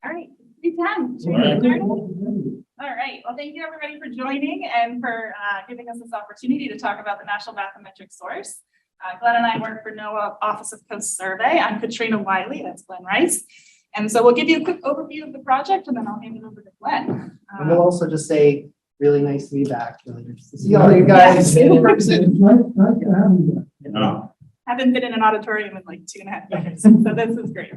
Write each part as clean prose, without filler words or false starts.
All right, 3:10. All right, well, thank you everybody for joining and for giving us this opportunity to talk about the National Bathymetric Source. Glen and I work for NOAA Office of Coast Survey. I'm Katrina Wyllie, that's Glen Rice. And so we'll give you a quick overview of the project and then I'll hand it over to Glen. And we'll also just say, really nice to be back. Really nice to see all you guys in person. Haven't been in an auditorium in like 2.5 years, so this is great.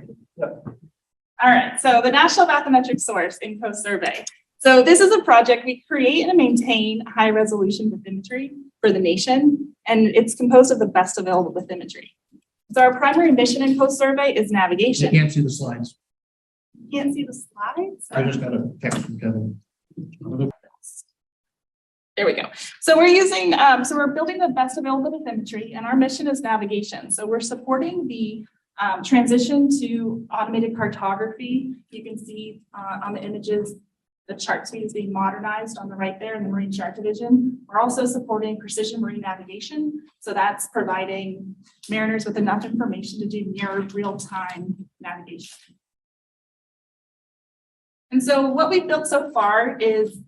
All right, so the National Bathymetric Source in Coast Survey. So this is a project we create and maintain high resolution bathymetry for the nation, and it's composed of the best available bathymetry. So our primary mission in Coast Survey is navigation. You can't see the slides. You can't see the slides? I just got a text from Kevin. There we go. So we're using, so we're building the best available bathymetry, and our mission is navigation. So we're supporting the transition to automated cartography. You can see on the images, the chart suite is being modernized on the right there in the Marine Chart Division. We're also supporting precision marine navigation. So that's providing mariners with enough information to do near real-time navigation. And so what we've built so far is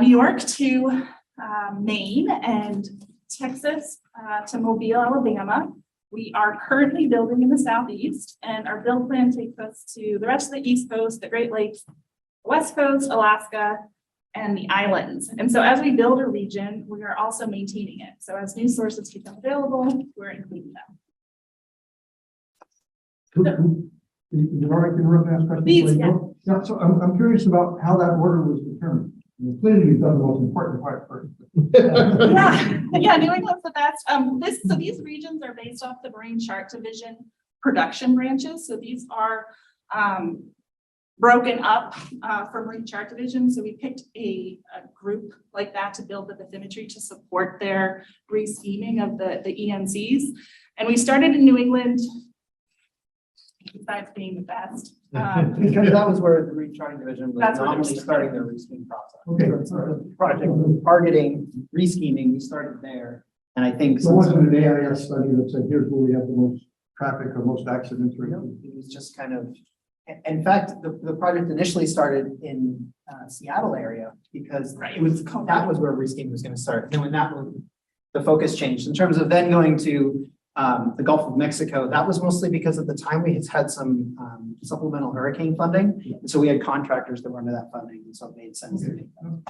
New York to Maine and Texas to Mobile, Alabama. We are currently building in the Southeast, and our build plan takes us to the rest of the East Coast, the Great Lakes, the West Coast, Alaska, and the islands. And so as we build a region, we are also maintaining it. So as new sources become available, we're including them. Please, yeah. Yeah, so I'm curious about how that order was determined. Clearly, you've done the most important part first. Yeah, New England's the best. So these regions are based off the Marine Chart Division production branches. So these are broken up for Marine Chart Division. So we picked a group like that to build the bathymetry to support their re-scheming of the ENCs. And we started in New England, besides being the best. Because that was where the Recharting Division was normally starting their re-scheme process. Okay. So the project was targeting re-scheming, we started there. And I think So wasn't an AIS study that said, here's where we have the most traffic or most accidents? Or it was just kind of, in fact, the project initially started in Seattle area because it was that was where re-scheming was going to start. And then when that was, the focus changed in terms of then going to the Gulf of Mexico. That was mostly because at the time we had some supplemental hurricane funding. And so we had contractors that were under that funding. And so it made sense to take that.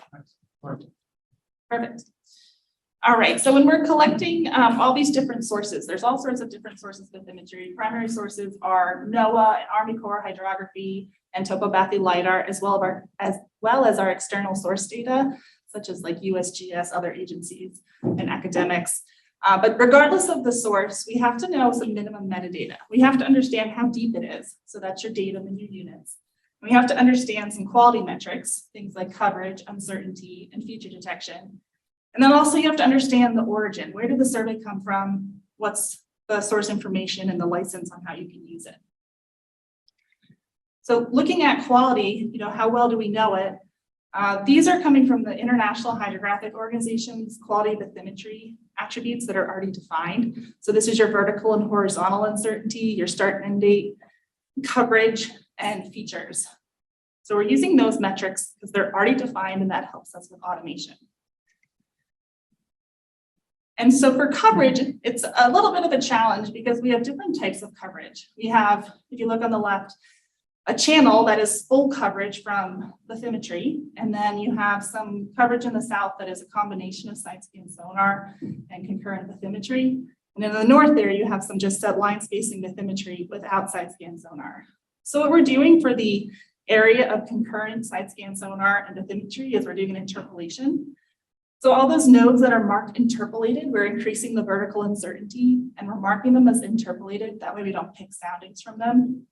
Perfect. All right, so when we're collecting all these different sources, there's all sorts of different sources of bathymetry. Primary sources are NOAA and Army Corps hydrography and topobathy LIDAR, as well as our external source data, such as like USGS, other agencies and academics. But regardless of the source, we have to know some minimum metadata. We have to understand how deep it is. So that's your datum and your units. We have to understand some quality metrics, things like coverage, uncertainty, and feature detection. And then also you have to understand the origin. Where did the survey come from? What's the source information and the license on how you can use it? So looking at quality, how well do we know it? These are coming from the International Hydrographic Organization's quality bathymetry attributes that are already defined. So this is your vertical and horizontal uncertainty, your start and end date, coverage, and features. So we're using those metrics because they're already defined and that helps us with automation. And so for coverage, it's a little bit of a challenge because we have different types of coverage. We have, if you look on the left, a channel that is full coverage from bathymetry, and then you have some coverage in the south that is a combination of side-scan sonar and concurrent bathymetry. And in the north there, you have some just set line spacing bathymetry without side-scan sonar. So what we're doing for the area of concurrent side-scan sonar and bathymetry is we're doing an interpolation. So all those nodes that are marked interpolated, we're increasing the vertical uncertainty and we're marking them as interpolated. That way we don't pick soundings from them.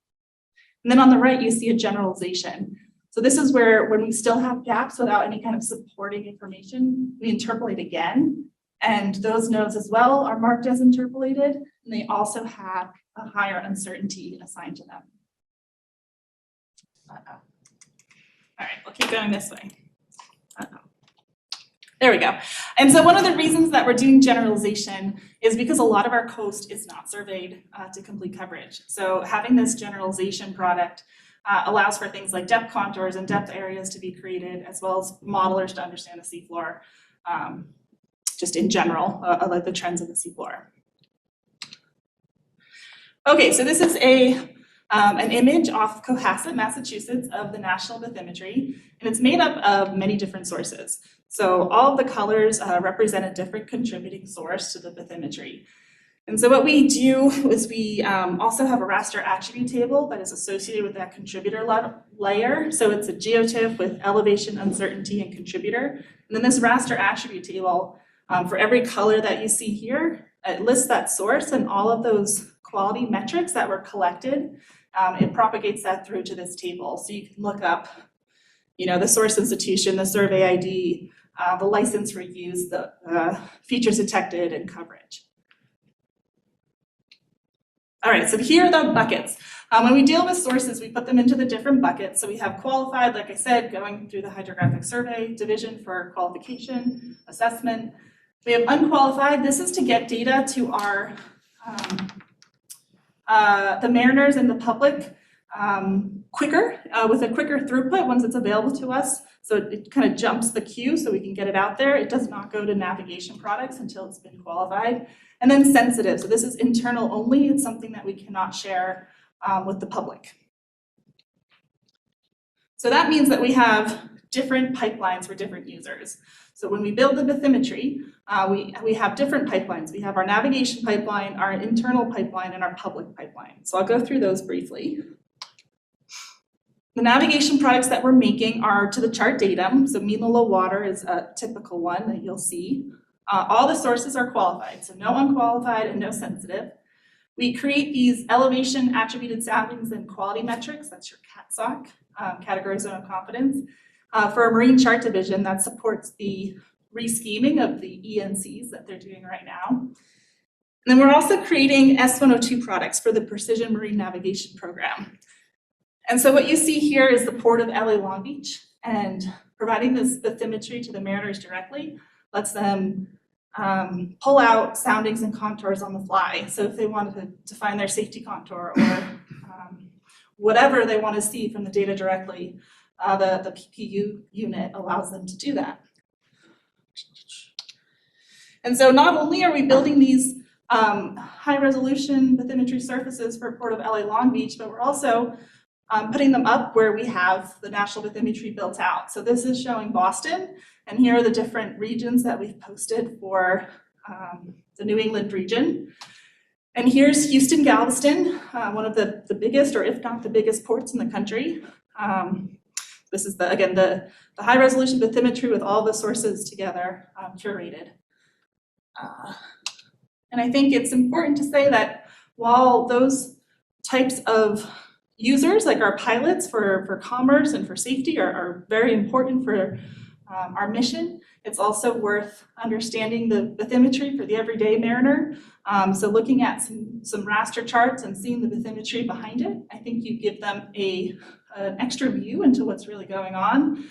And then on the right, you see a generalization. So this is where when we still have gaps without any kind of supporting information, we interpolate again. And those nodes as well are marked as interpolated, and they also have a higher uncertainty assigned to them. All right, we'll keep going this way. There we go. And so one of the reasons that we're doing generalization is because a lot of our coast is not surveyed to complete coverage. So having this generalization product allows for things like depth contours and depth areas to be created, as well as modelers to understand the seafloor, just in general, like the trends of the seafloor. Okay, so this is an image off Cohasset, Massachusetts, of the National Bathymetry, and it's made up of many different sources. So all of the colors represent a different contributing source to the bathymetry. And so what we do is we also have a raster attribute table that is associated with that contributor layer. So it's a geotiff with elevation, uncertainty, and contributor. And then this raster attribute table, for every color that you see here, it lists that source and all of those quality metrics that were collected. It propagates that through to this table. So you can look up, the source institution, the survey ID, the license for use, the features detected, and coverage. All right, so here are the buckets. When we deal with sources, we put them into the different buckets. So we have qualified, like I said, going through the hydrographic survey division for qualification, assessment. We have unqualified. This is to get data to our the mariners and the public quicker, with a quicker throughput once it's available to us. So it kind of jumps the queue so we can get it out there. It does not go to navigation products until it's been qualified. And then sensitive, so this is internal only. It's something that we cannot share with the public. So that means that we have different pipelines for different users. So when we build the bathymetry, we have different pipelines. We have our navigation pipeline, our internal pipeline, and our public pipeline. So I'll go through those briefly. The navigation products that we're making are to the chart datum. So mean the low water is a typical one that you'll see. All the sources are qualified, so no unqualified and no sensitive. We create these elevation attributed soundings and quality metrics, that's your CATSOC, category zone of confidence, for a marine chart division that supports the rescheming of the ENCs that they're doing right now. And then we're also creating S102 products for the Precision Marine Navigation Program. And so what you see here is the Port of LA Long Beach, and providing this bathymetry to the mariners directly lets them pull out soundings and contours on the fly. So if they wanted to find their safety contour or whatever they want to see from the data directly, the PPU unit allows them to do that. And so not only are we building these high resolution bathymetry surfaces for Port of LA Long Beach, but we're also putting them up where we have the national bathymetry built out. So this is showing Boston, and here are the different regions that we've posted for the New England region. And here's Houston Galveston, one of the biggest, or if not the biggest, ports in the country. This is again the high resolution bathymetry with all the sources together, curated. And I think it's important to say that while those types of users, like our pilots for commerce and for safety, are very important for our mission, it's also worth understanding the bathymetry for the everyday mariner. So looking at some raster charts and seeing the bathymetry behind it, I think you give them an extra view into what's really going on.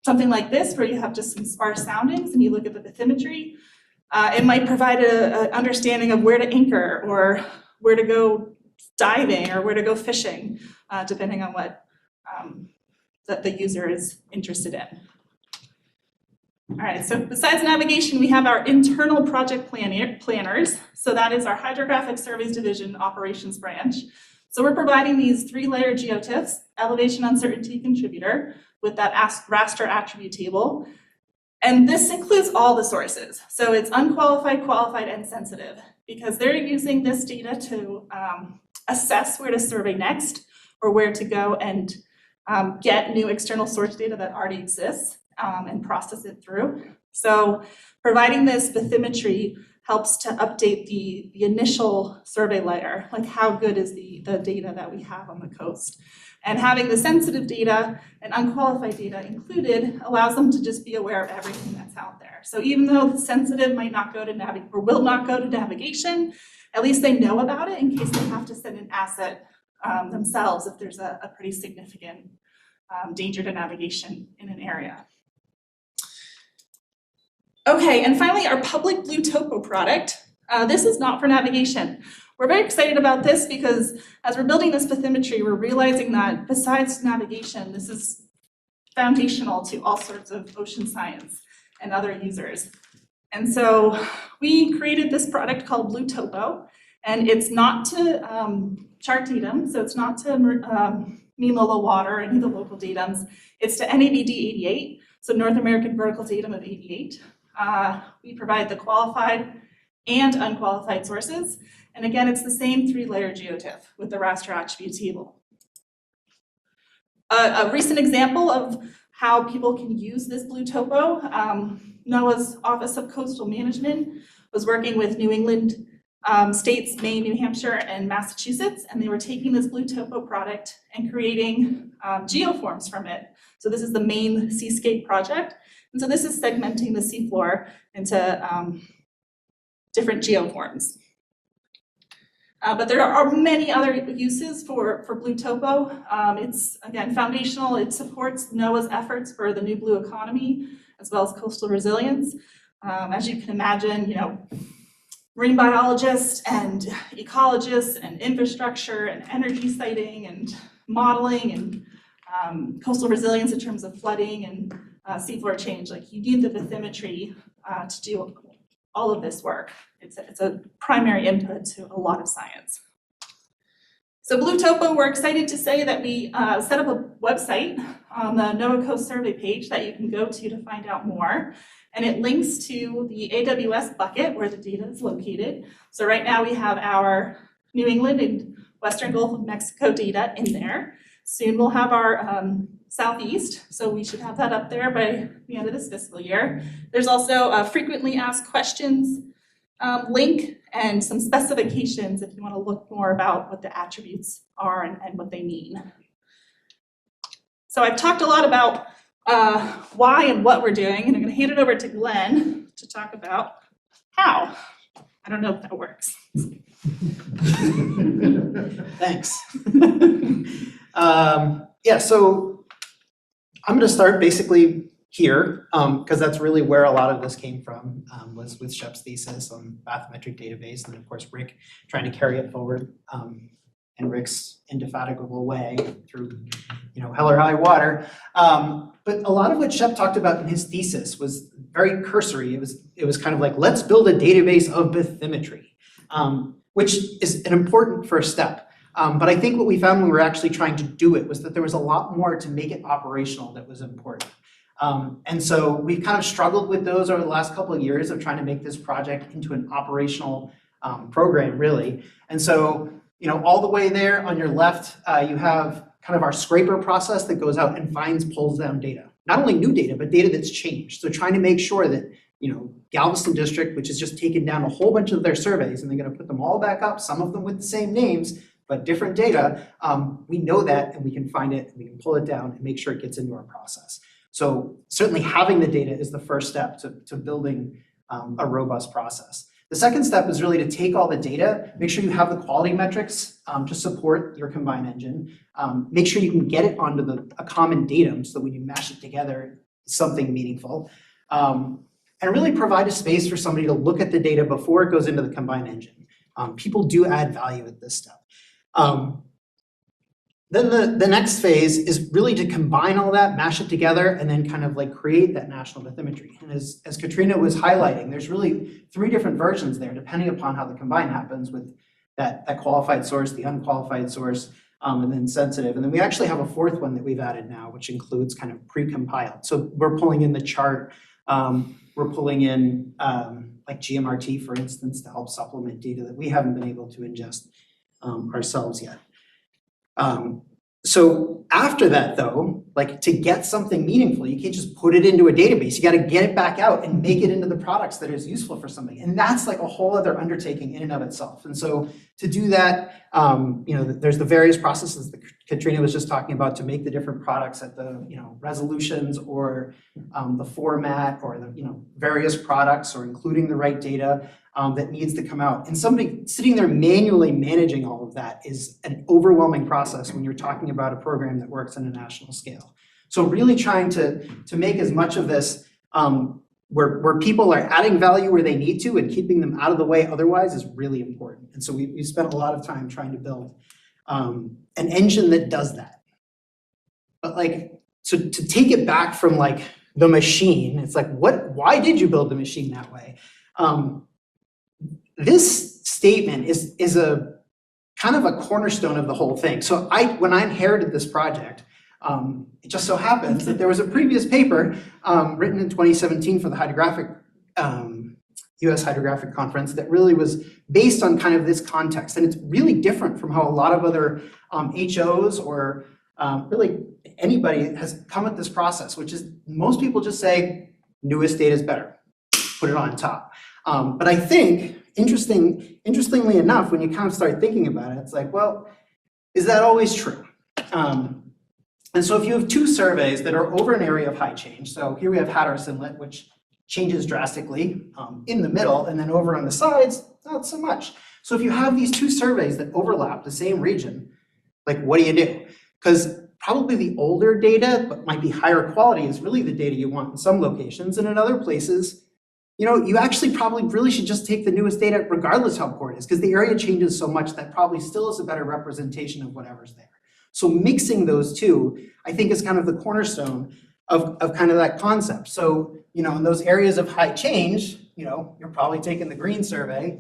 Something like this, where you have just some sparse soundings and you look at the bathymetry, it might provide an understanding of where to anchor or where to go diving or where to go fishing, depending on what the user is interested in. All right, so besides navigation, we have our internal project planners. So that is our hydrographic surveys division operations branch. So we're providing these 3-layer geotiffs, elevation, uncertainty, contributor, with that raster attribute table. And this includes all the sources. So it's unqualified, qualified, and sensitive, because they're using this data to assess where to survey next, or where to go and get new external source data that already exists and process it through. So providing this bathymetry helps to update the initial survey layer, like how good is the data that we have on the coast. And having the sensitive data and unqualified data included allows them to just be aware of everything that's out there. So even though the sensitive might not go to or will not go to navigation, at least they know about it in case they have to send an asset themselves if there's a pretty significant danger to navigation in an area. Okay, and finally, our public BlueTopo product. This is not for navigation. we're very excited about this because as we're building this bathymetry, we're realizing that besides navigation, this is foundational to all sorts of ocean science and other users. And so we created this product called BlueTopo, and it's not to chart datum, so it's not to mean low water, any of the local datums. It's to NAVD 88, so North American Vertical Datum of 88. We provide the qualified and unqualified sources. And again, it's the same 3-layer geotiff with the raster attribute table. A recent example of how people can use this BlueTopo, NOAA's Office of Coastal Management was working with New England states, Maine, New Hampshire, and Massachusetts, and they were taking this BlueTopo product and creating geoforms from it. So this is the main seascape project. And so this is segmenting the seafloor into different geoforms. But there are many other uses for BlueTopo. It's, again, foundational. It supports NOAA's efforts for the new blue economy, as well as coastal resilience. As you can imagine, marine biologists and ecologists and infrastructure and energy siting and modeling and coastal resilience in terms of flooding and seafloor change. Like, you need the bathymetry to do all of this work. It's a primary input to a lot of science. So BlueTopo, we're excited to say that we set up a website on the NOAA Coast Survey page that you can go to find out more. And it links to the AWS bucket where the data is located. So right now we have our New England and Western Gulf of Mexico data in there. Soon we'll have our Southeast, so we should have that up there by the end of this fiscal year. There's also a frequently asked questions link and some specifications if you want to look more about what the attributes are and what they mean. So I've talked a lot about why and what we're doing, and I'm going to hand it over to Glen to talk about how. I don't know if that works. Thanks. Yeah, so I'm going to start basically here, because that's really where a lot of this came from, was with Shep's thesis on bathymetric database, and then of course Rick trying to carry it forward in Rick's indefatigable way through, hell or high water. But a lot of what Shep talked about in his thesis was very cursory. It was kind of like, let's build a database of bathymetry, which is an important first step. But I think what we found when we were actually trying to do it was that there was a lot more to make it operational that was important. And so we've kind of struggled with those over the last couple of years of trying to make this project into an operational program, really. And so, all the way there on your left, you have kind of our scraper process that goes out and finds, pulls down data. Not only new data, but data that's changed. So trying to make sure that, Galveston District, which has just taken down a whole bunch of their surveys, and they're going to put them all back up, some of them with the same names, but different data, we know that, and we can find it, and we can pull it down and make sure it gets into our process. So certainly having the data is the first step to building a robust process. The second step is really to take all the data, make sure you have the quality metrics to support your combined engine, make sure you can get it onto a common datum so that when you mash it together, it's something meaningful, and really provide a space for somebody to look at the data before it goes into the combined engine. People do add value at this step. Then the next phase is really to combine all that, mash it together, and then kind of like create that national bathymetry. And as Katrina was highlighting, there's really 3 different versions there, depending upon how the combine happens with that qualified source, the unqualified source, and then sensitive. And then we actually have a 4th one that we've added now, which includes kind of pre-compiled. So we're pulling in the chart, we're pulling in like GMRT, for instance, to help supplement data that we haven't been able to ingest ourselves yet. So after that, though, like to get something meaningful, you can't just put it into a database. You got to get it back out and make it into the products that is useful for something. And that's like a whole other undertaking in and of itself. And so to do that, there's the various processes that Katrina was just talking about to make the different products at the, resolutions or the format or the, various products or including the right data that needs to come out. And somebody sitting there manually managing all of that is an overwhelming process when you're talking about a program that works on a national scale. So really trying to make as much of this where people are adding value where they need to and keeping them out of the way otherwise is really important. And so we spent a lot of time trying to build an engine that does that. But like, so to take it back from like the machine, it's like, why did you build the machine that way? This statement is a kind of a cornerstone of the whole thing. So when I inherited this project, it just so happens that there was a previous paper written in 2017 for the hydrographic, US Hydrographic Conference that really was based on kind of this context. And it's really different from how a lot of other HOs or really anybody has come at this process, which is most people just say, newest data is better, put it on top. But I think, interestingly enough, when you kind of start thinking about it, it's like, well, is that always true? And so if you have two surveys that are over an area of high change, so here we have Hatteras Inlet, which changes drastically in the middle, and then over on the sides, not so much. So if you have these two surveys that overlap the same region, like what do you do? Because probably the older data, but might be higher quality, is really the data you want in some locations, and in other places, you know, you actually probably really should just take the newest data regardless how poor it is, because the area changes so much that probably still is a better representation of whatever's there. So mixing those two, I think, is kind of the cornerstone of kind of that concept. So, you know, in those areas of high change, you know, you're probably taking the green survey,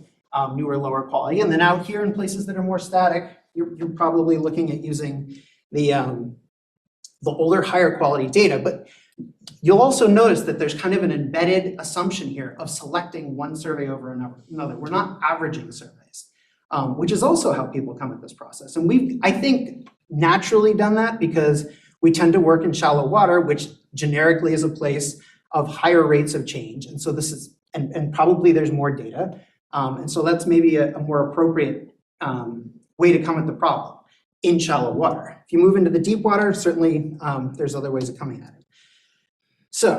newer, lower quality. And then out here in places that are more static, you're probably looking at using the older, higher quality data. But you'll also notice that there's kind of an embedded assumption here of selecting one survey over another. We're not averaging surveys, which is also how people come at this process. And we've, I think, naturally done that because we tend to work in shallow water, which generically is a place of higher rates of change. And so this is, and probably there's more data. And so that's maybe a more appropriate way to come at the problem in shallow water. If you move into the deep water, certainly there's other ways of coming at it. So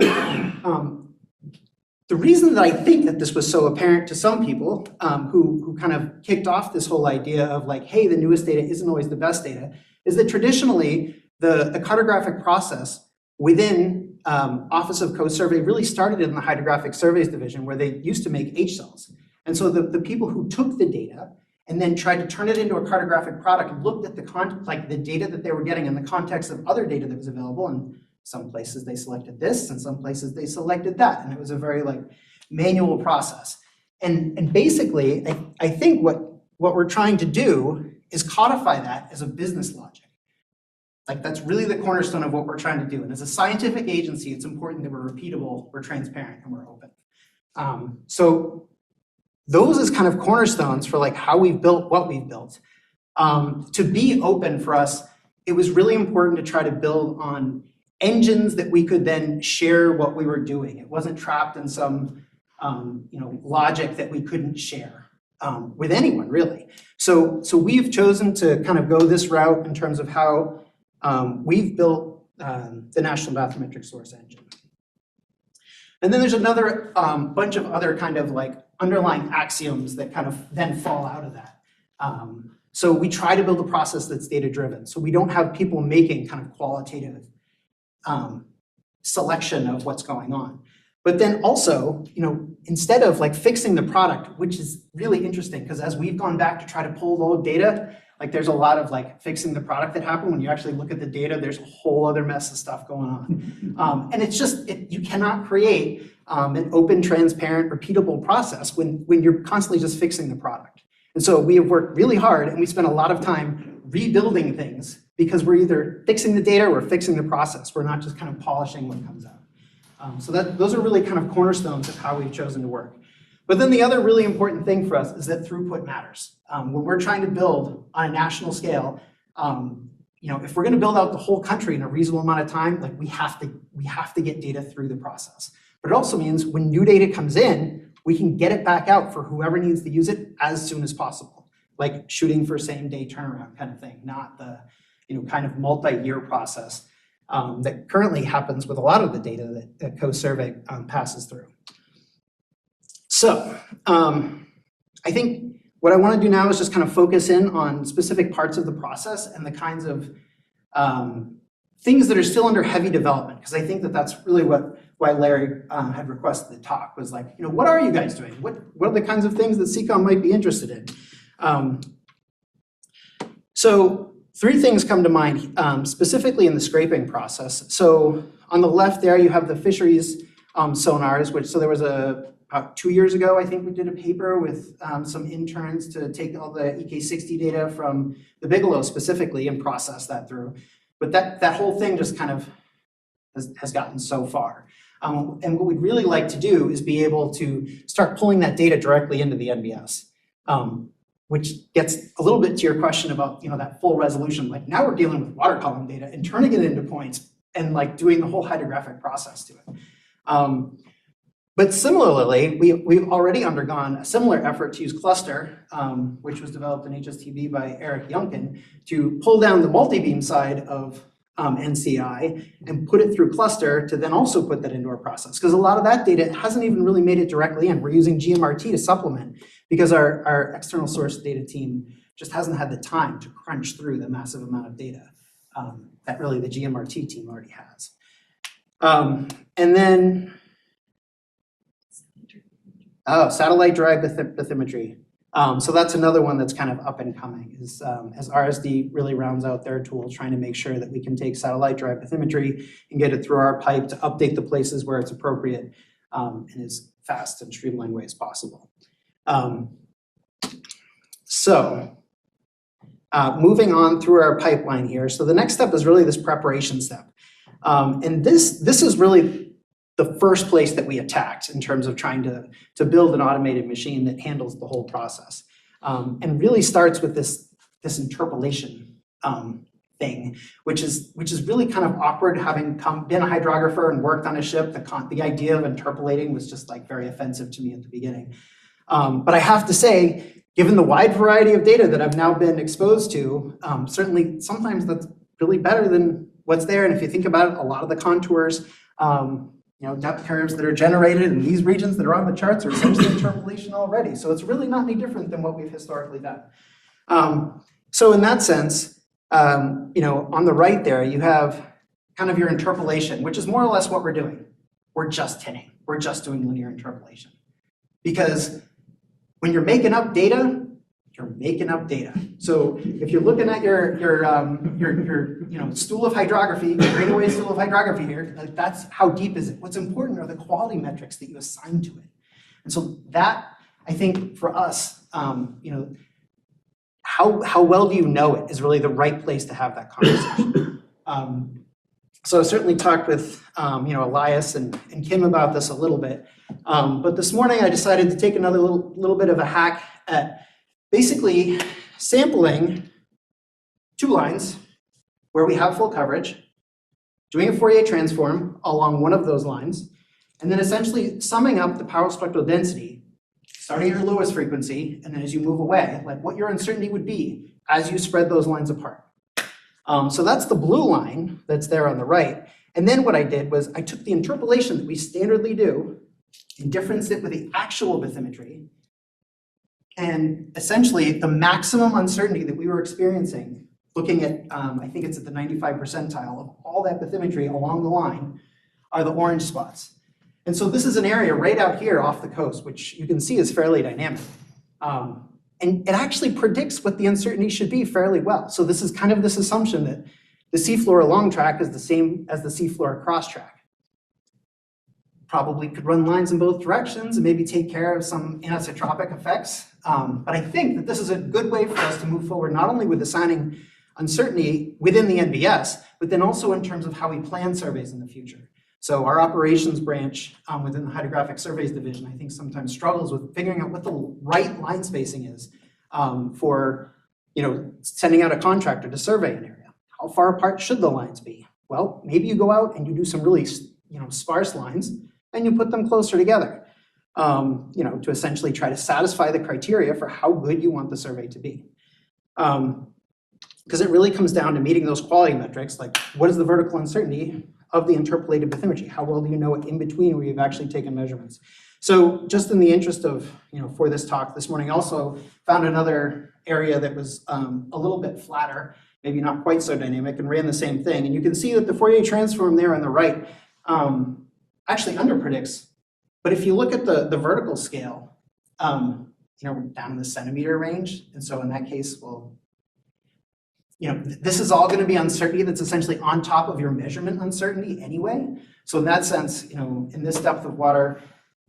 the reason that I think that this was so apparent to some people who kind of kicked off this whole idea of like, hey, the newest data isn't always the best data, is that traditionally the cartographic process within Office of Coast Survey really started in the Hydrographic Surveys Division, where they used to make H cells. And so the people who took the data and then tried to turn it into a cartographic product looked at the data that they were getting in the context of other data that was available. And some places they selected this, and some places they selected that. And it was a very like manual process. And basically, I think what we're trying to do is codify that as a business logic. Like that's really the cornerstone of what we're trying to do. And as a scientific agency, it's important that we're repeatable, we're transparent, and we're open. So those is kind of cornerstones for like how we've built what we've built. To be open for us, it was really important to try to build on engines that we could then share what we were doing. It wasn't trapped in some logic that we couldn't share with anyone really. So we've chosen to kind of go this route in terms of how we've built the National Bathymetric Source Engine. And then there's another bunch of other kind of like underlying axioms that kind of then fall out of that. So we try to build a process that's data-driven. So we don't have people making kind of qualitative selection of what's going on. But then also, instead of like fixing the product, which is really interesting because as we've gone back to try to pull old data, like there's a lot of like fixing the product that happened. When you actually look at the data, there's a whole other mess of stuff going on. And it's just, you cannot create an open, transparent, repeatable process when you're constantly just fixing the product. And so we have worked really hard and we spent a lot of time rebuilding things because we're either fixing the data or fixing the process. We're not just kind of polishing what comes out. So those are really kind of cornerstones of how we've chosen to work. But then the other really important thing for us is that throughput matters. When we're trying to build on a national scale, if we're going to build out the whole country in a reasonable amount of time, like we have to get data through the process. But it also means when new data comes in, we can get it back out for whoever needs to use it as soon as possible, like shooting for same-day turnaround kind of thing, not the kind of multi-year process that currently happens with a lot of the data that Coast Survey passes through. So I think what I want to do now is just kind of focus in on specific parts of the process and the kinds of things that are still under heavy development, because I think that that's really what why Larry had requested the talk was like, what are you guys doing? What are the kinds of things that CCOM might be interested in? So 3 things come to mind, specifically in the scraping process. So on the left there, you have the fisheries sonars, so there was about 2 years ago, I think we did a paper with some interns to take all the EK60 data from the Bigelow specifically and process that through. But that whole thing just kind of has gotten so far. And what we'd really like to do is be able to start pulling that data directly into the NBS, which gets a little bit to your question about that full resolution. Like now we're dealing with water column data and turning it into points and like doing the whole hydrographic process to it. But similarly, we've already undergone a similar effort to use cluster, which was developed in HSTB by Eric Youngkin, to pull down the multi-beam side of NCI and put it through cluster to then also put that into our process. Because a lot of that data hasn't even really made it directly in. We're using GMRT to supplement because our external source data team just hasn't had the time to crunch through the massive amount of data that really the GMRT team already has. And then, satellite derived bathymetry. So that's another one that's kind of up and coming is as RSD really rounds out their tool, trying to make sure that we can take satellite derived bathymetry and get it through our pipe to update the places where it's appropriate in as fast and streamlined way as possible. Moving on through our pipeline here. So the next step is really this preparation step. And this is really the first place that we attacked in terms of trying to build an automated machine that handles the whole process. And really starts with this interpolation thing, which is really kind of awkward. Having been a hydrographer and worked on a ship, the idea of interpolating was just like very offensive to me at the beginning. But I have to say, given the wide variety of data that I've now been exposed to, certainly sometimes that's really better than what's there. And if you think about it, a lot of the contours, depth curves that are generated in these regions that are on the charts are essentially interpolation already. So it's really not any different than what we've historically done. So in that sense, on the right there, you have kind of your interpolation, which is more or less what we're doing. We're just tinning. We're just doing linear interpolation. Because when you're making up data, you're making up data. So if you're looking at your stool of hydrography, your straightaway stool of hydrography here, like that's how deep is it? What's important are the quality metrics that you assign to it. And so that, I think for us, how well do you know it is really the right place to have that conversation. So I certainly talked with Elias and Kim about this a little bit. But this morning I decided to take another little bit of a hack at basically sampling 2 lines where we have full coverage, doing a Fourier transform along one of those lines, and then essentially summing up the power spectral density, starting at your lowest frequency, and then as you move away, like what your uncertainty would be as you spread those lines apart. So that's the blue line that's there on the right. And then what I did was I took the interpolation that we standardly do and differenced it with the actual bathymetry. And essentially the maximum uncertainty that we were experiencing, looking at, I think it's at the 95 percentile of all that bathymetry along the line, are the orange spots. And so this is an area right out here off the coast, which you can see is fairly dynamic. And it actually predicts what the uncertainty should be fairly well. So this is kind of this assumption that the seafloor along track is the same as the seafloor across track. Probably could run lines in both directions and maybe take care of some anisotropic effects. But I think that this is a good way for us to move forward, not only with assigning uncertainty within the NBS, but then also in terms of how we plan surveys in the future. So our operations branch within the hydrographic surveys division, I think sometimes struggles with figuring out what the right line spacing is for sending out a contractor to survey an area. How far apart should the lines be? Well, maybe you go out and you do some really sparse lines and you put them closer together, to essentially try to satisfy the criteria for how good you want the survey to be. Because it really comes down to meeting those quality metrics, like what is the vertical uncertainty of the interpolated bathymetry? How well do you know it in between where you've actually taken measurements? So just in the interest of, for this talk this morning, also found another area that was a little bit flatter, maybe not quite so dynamic, and ran the same thing. And you can see that the Fourier transform there on the right actually underpredicts. But if you look at the vertical scale, we're down in the centimeter range. And so in that case, well, this is all going to be uncertainty that's essentially on top of your measurement uncertainty anyway. So in that sense, in this depth of water,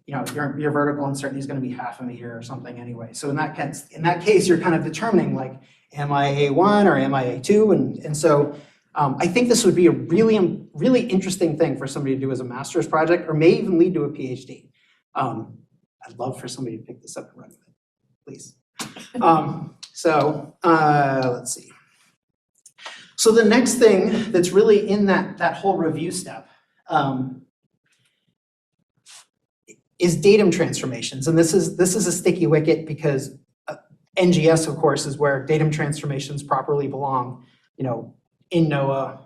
your vertical uncertainty is going to be 0.5 meter or something anyway. So in that case, you're kind of determining like, am I A1 or am I A2? And so I think this would be a really, really interesting thing for somebody to do as a master's project, or may even lead to a PhD. I'd love for somebody to pick this up and run with it, please. Let's see. So the next thing that's really in that whole review step is datum transformations. And this is a sticky wicket because NGS, of course, is where datum transformations properly belong, in NOAA,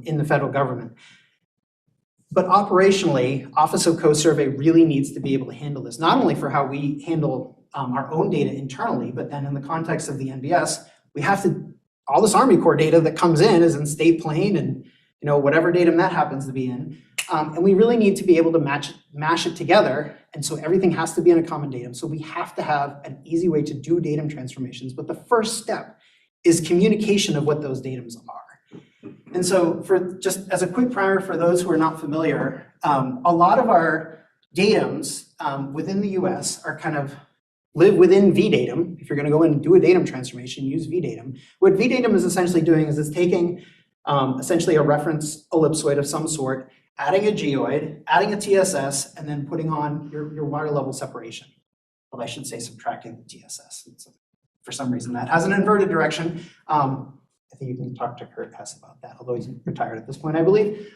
in the federal government. But operationally, Office of Coast Survey really needs to be able to handle this, not only for how we handle our own data internally, but then in the context of the NBS, we have to, all this Army Corps data that comes in is in state plane and whatever datum that happens to be in. And we really need to be able to mash it together. And so everything has to be in a common datum. So we have to have an easy way to do datum transformations. But the first step is communication of what those datums are. And so for just as a quick primer for those who are not familiar, a lot of our datums within the US are kind of live within VDatum. If you're going to go in and do a datum transformation, use VDatum. What VDatum is essentially doing is it's taking essentially a reference ellipsoid of some sort, adding a geoid, adding a TSS, and then putting on your water level separation. Well, I should say subtracting the TSS. For some reason, that has an inverted direction. I think you can talk to Kurt Hess about that, although he's retired at this point, I believe.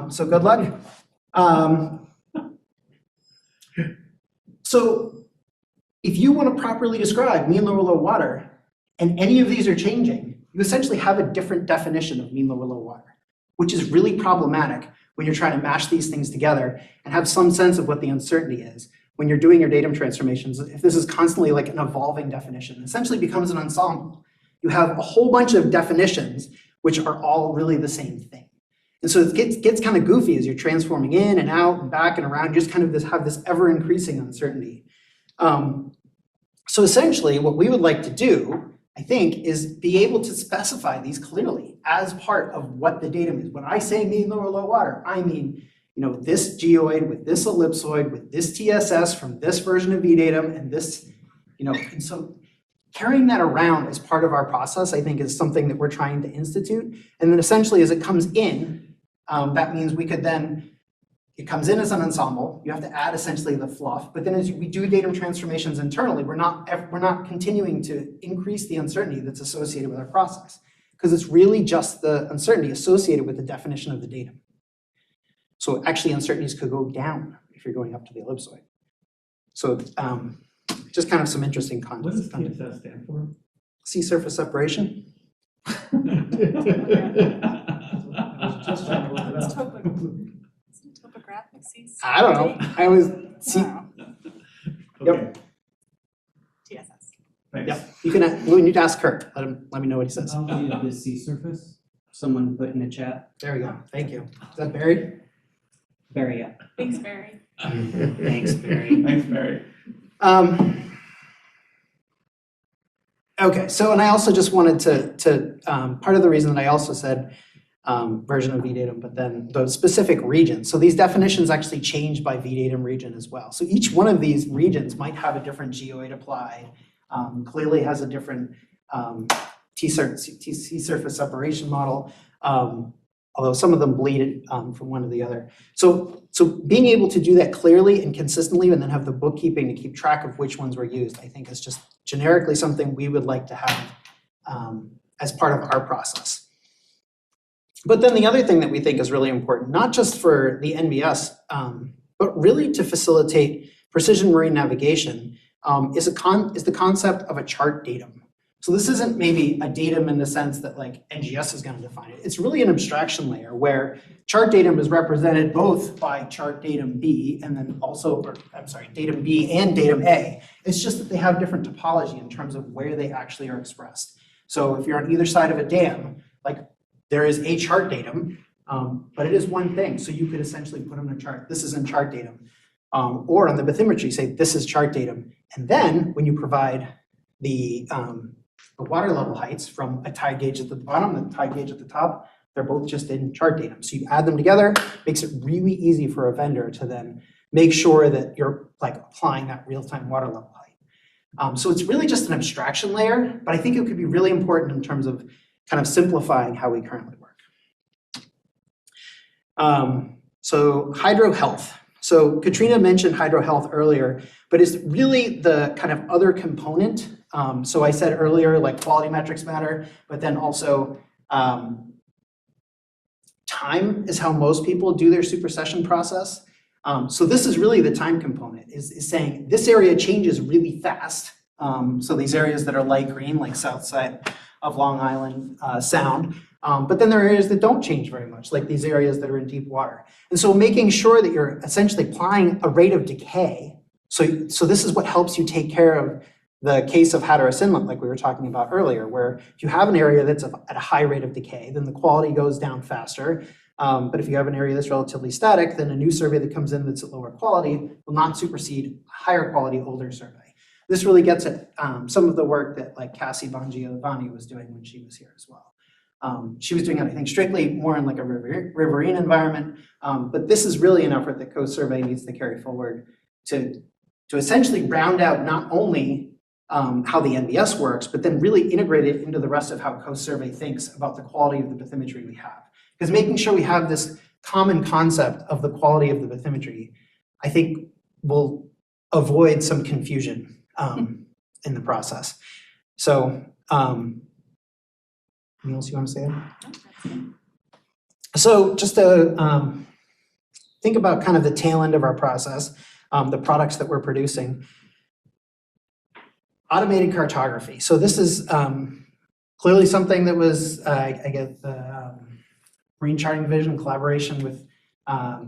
So good luck. So if you want to properly describe mean lower low water, and any of these are changing, you essentially have a different definition of mean lower low water, which is really problematic when you're trying to mash these things together and have some sense of what the uncertainty is. When you're doing your datum transformations, if this is constantly like an evolving definition, it essentially becomes an ensemble. You have a whole bunch of definitions which are all really the same thing. And so it gets kind of goofy as you're transforming in and out and back and around, just kind of have this ever increasing uncertainty. So essentially what we would like to do, I think, is be able to specify these clearly as part of what the datum is. When I say mean lower low water, I mean, this geoid with this ellipsoid with this TSS from this version of VDatum and this, and so carrying that around as part of our process, I think, is something that we're trying to institute. And then essentially as it comes in, that means we could then, it comes in as an ensemble. You have to add essentially the fluff. But then as we do datum transformations internally, we're not continuing to increase the uncertainty that's associated with our process, because it's really just the uncertainty associated with the definition of the datum. So actually uncertainties could go down if you're going up to the ellipsoid. So just kind of some interesting concepts. What does TSS stand for? Sea surface separation. Topographic seas. I don't know. I always see. Yep. TSS. Thanks. Yep. We need to ask Kurt. Let me know what he says. Topology of the sea surface. Someone put in the chat. There we go. Thank you. Is that Barry? Barry, yeah. Thanks, Barry. Thanks, Barry. Thanks, Barry. Okay, so and I also just wanted to part of the reason that I also said version of VDatum, but then the specific region. So these definitions actually change by VDatum region as well. So each one of these regions might have a different geoid applied, clearly has a different sea surface separation model, although some of them bleed from one to the other. So being able to do that clearly and consistently and then have the bookkeeping to keep track of which ones were used, I think is just generically something we would like to have as part of our process. But then the other thing that we think is really important, not just for the NBS, but really to facilitate precision marine navigation, is the concept of a chart datum. So this isn't maybe a datum in the sense that like NGS is going to define it. It's really an abstraction layer where chart datum is represented both by chart datum B and then also, datum B and datum A. It's just that they have different topology in terms of where they actually are expressed. So if you're on either side of a dam, like there is a chart datum, But it is one thing, so you could essentially put on a chart, this is in chart datum. Or on the bathymetry, say this is chart datum. And then when you provide the water level heights from a tide gauge at the bottom and a tide gauge at the top, they're both just in chart datum. So you add them together, makes it really easy for a vendor to then make sure that you're like applying that real-time water level height. So it's really just an abstraction layer, but I think it could be really important in terms of kind of simplifying how we currently work. So hydro health. So Katrina mentioned hydro health earlier, but it's really the kind of other component. So I said earlier, like quality metrics matter, but then also time is how most people do their supersession process. So this is really the time component, is saying this area changes really fast. So these areas that are light green, like south side of Long Island Sound, but then there are areas that don't change very much, like these areas that are in deep water. And so making sure that you're essentially applying a rate of decay. So this is what helps you take care of the case of Hatteras Inlet, like we were talking about earlier, where if you have an area that's at a high rate of decay, then the quality goes down faster. But if you have an area that's relatively static, then a new survey that comes in that's at lower quality will not supersede a higher quality older survey. This really gets at some of the work that like Cassie Bongiovanni was doing when she was here as well. She was doing it, I think, strictly more in like a riverine environment, but this is really an effort that Coast Survey needs to carry forward to essentially round out not only how the NBS works, but then really integrate it into the rest of how Coast Survey thinks about the quality of the bathymetry we have. Because making sure we have this common concept of the quality of the bathymetry, I think will avoid some confusion in the process. So, anything else you want to say? So just to think about kind of the tail end of our process, the products that we're producing. Automated cartography. So this is clearly something that was, I guess, the Marine Charting Division in collaboration with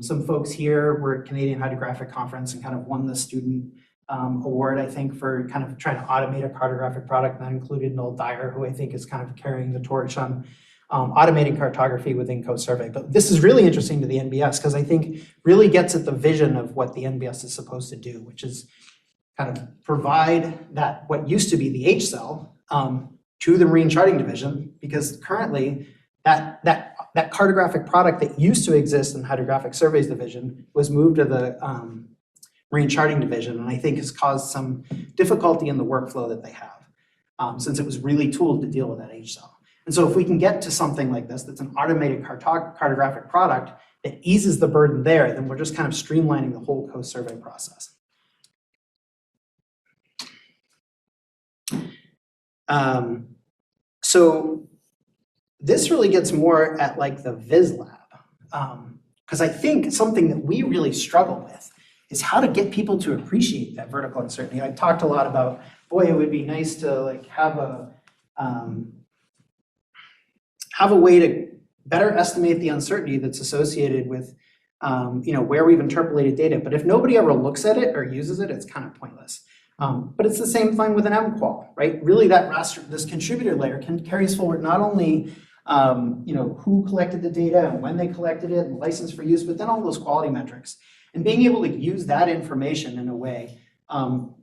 some folks here. We're at Canadian Hydrographic Conference and kind of won the student award, I think, for kind of trying to automate a cartographic product. And that included Noel Dyer, who I think is kind of carrying the torch on automating cartography within Coast Survey. But this is really interesting to the NBS because I think really gets at the vision of what the NBS is supposed to do, which is kind of provide that what used to be the H cell to the Marine Charting Division, because currently that cartographic product that used to exist in the Hydrographic Surveys Division was moved to the Marine Charting Division, and I think has caused some difficulty in the workflow that they have, since it was really tooled to deal with that H cell. And so if we can get to something like this, that's an automated cartographic product that eases the burden there, then we're just kind of streamlining the whole Coast Survey process. So this really gets more at like the Viz lab, because I think something that we really struggle with is how to get people to appreciate that vertical uncertainty. I talked a lot about, boy, it would be nice to like have a way to better estimate the uncertainty that's associated with where we've interpolated data. But if nobody ever looks at it or uses it, it's kind of pointless. But it's the same thing with an MQual, right? Really, that raster, this contributor layer carries forward not only who collected the data and when they collected it and license for use, but then all those quality metrics. And being able to use that information in a way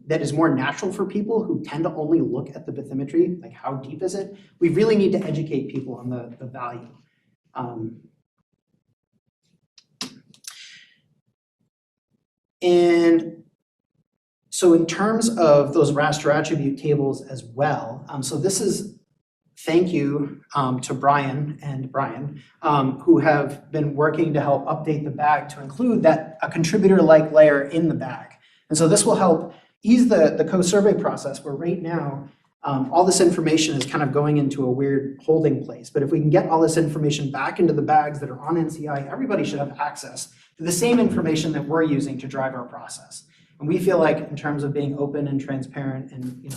that is more natural for people who tend to only look at the bathymetry, like how deep is it? We really need to educate people on the value. And so in terms of those raster attribute tables as well, so this is thank you to Brian and Brian, who have been working to help update the bag to include a contributor-like layer in the bag. And so this will help ease the Coast Survey process, where right now, all this information is kind of going into a weird holding place. But if we can get all this information back into the bags that are on NCI, everybody should have access to the same information that we're using to drive our process. And we feel like in terms of being open and transparent and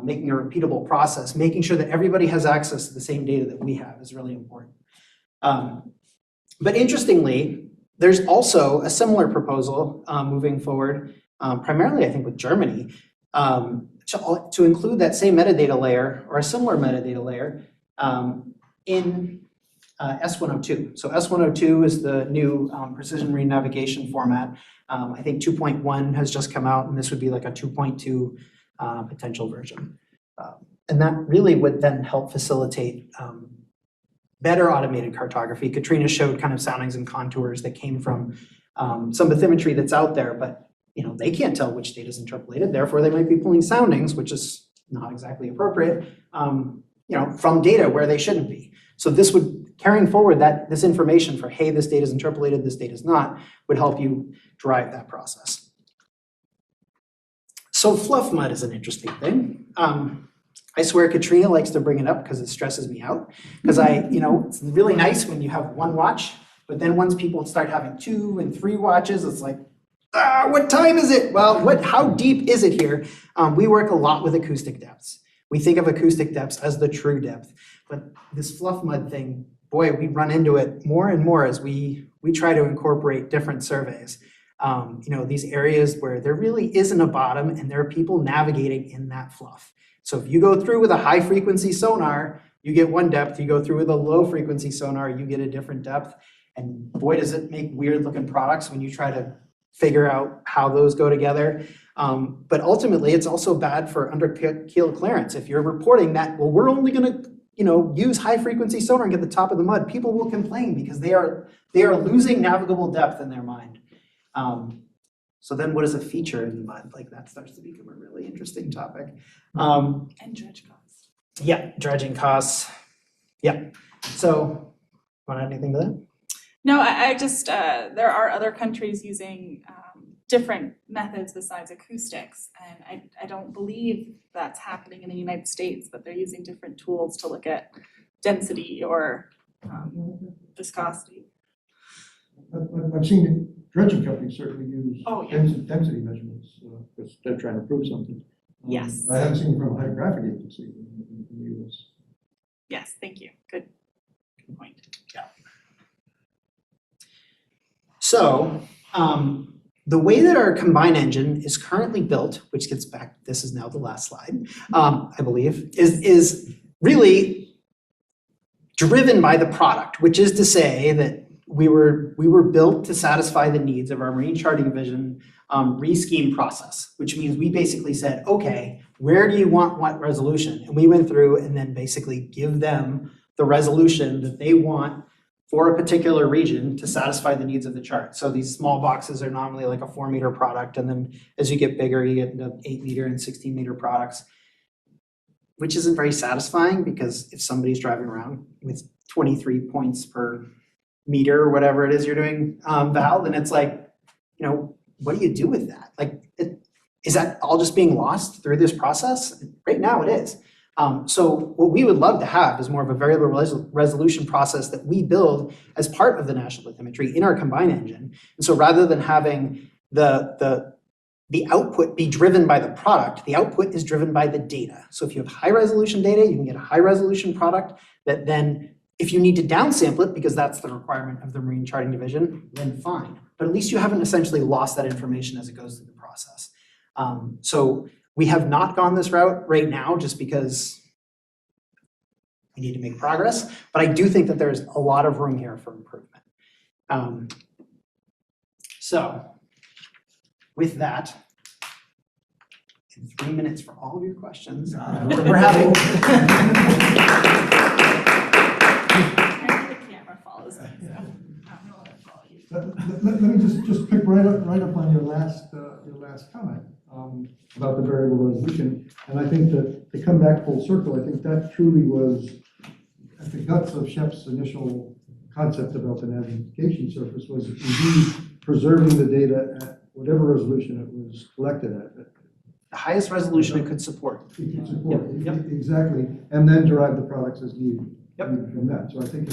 making a repeatable process, making sure that everybody has access to the same data that we have is really important. But interestingly, there's also a similar proposal moving forward, primarily I think with Germany, to include that same metadata layer or a similar metadata layer in S102. So S102 is the new precision marine navigation format. I think 2.1 has just come out, and this would be like a 2.2 potential version. And that really would then help facilitate better automated cartography. Katrina showed kind of soundings and contours that came from some bathymetry that's out there, but they can't tell which data is interpolated. Therefore, they might be pulling soundings, which is not exactly appropriate, from data where they shouldn't be. So this would, carrying forward this information for, hey, this data is interpolated, this data is not, would help you drive that process. So fluff mud is an interesting thing. I swear Katrina likes to bring it up because it stresses me out. Because it's really nice when you have one watch, but then once people start having 2 and 3 watches, it's like, what time is it? Well, how deep is it here? We work a lot with acoustic depths. We think of acoustic depths as the true depth, but this fluff mud thing, boy, we run into it more and more as we try to incorporate different surveys. These areas where there really isn't a bottom and there are people navigating in that fluff. So if you go through with a high frequency sonar, you get one depth. You go through with a low frequency sonar, you get a different depth. And boy, does it make weird looking products when you try to figure out how those go together. But ultimately, it's also bad for under keel clearance. If you're reporting that, well, we're only going to use high frequency sonar and get the top of the mud, people will complain because they are losing navigable depth in their mind. So then what is a feature in the mud? Like that starts to become a really interesting topic. And dredge costs. Yeah, dredging costs. Yeah. So, want to add anything to that? No, I just, there are other countries using different methods besides acoustics. And I don't believe that's happening in the United States, but they're using different tools to look at density or viscosity. I've seen dredging companies certainly use Oh, yeah. density measurements because they're trying to prove something. Yes. I haven't seen it from a hydrographic agency in the US. Yes, thank you. Good point. So the way that our combined engine is currently built, which gets back, this is now the last slide, I believe, is really driven by the product, which is to say that we were built to satisfy the needs of our marine charting division re-scheme process, which means we basically said, okay, where do you want what resolution? And we went through and then basically give them the resolution that they want for a particular region to satisfy the needs of the chart. So these small boxes are normally like a 4-meter product, and then as you get bigger, you get into 8-meter and 16-meter products, which isn't very satisfying because if somebody's driving around with 23 points per meter or whatever it is you're doing, Val, then it's like, what do you do with that? Like, is that all just being lost through this process? Right now it is. So what we would love to have is more of a variable resolution process that we build as part of the national bathymetry in our combined engine. And so rather than having the output be driven by the product, the output is driven by the data. So if you have high resolution data, you can get a high resolution product that then, if you need to downsample it because that's the requirement of the marine charting division, then fine. But at least you haven't essentially lost that information as it goes through the process. So we have not gone this route right now just because we need to make progress, but I do think that there's a lot of room here for improvement. So with that, in 3 minutes for all of your questions, we're having. The camera follows me, so I'm gonna follow you. Let me just pick right up on your last comment about the variable resolution. And I think that to come back full circle, I think that truly was at the guts of Shep's initial concept about the navigation surface was indeed preserving the data at whatever resolution it was collected at. The highest resolution it could support. It could support, Yep. exactly, and then derive the products as needed Yep. from that. So I think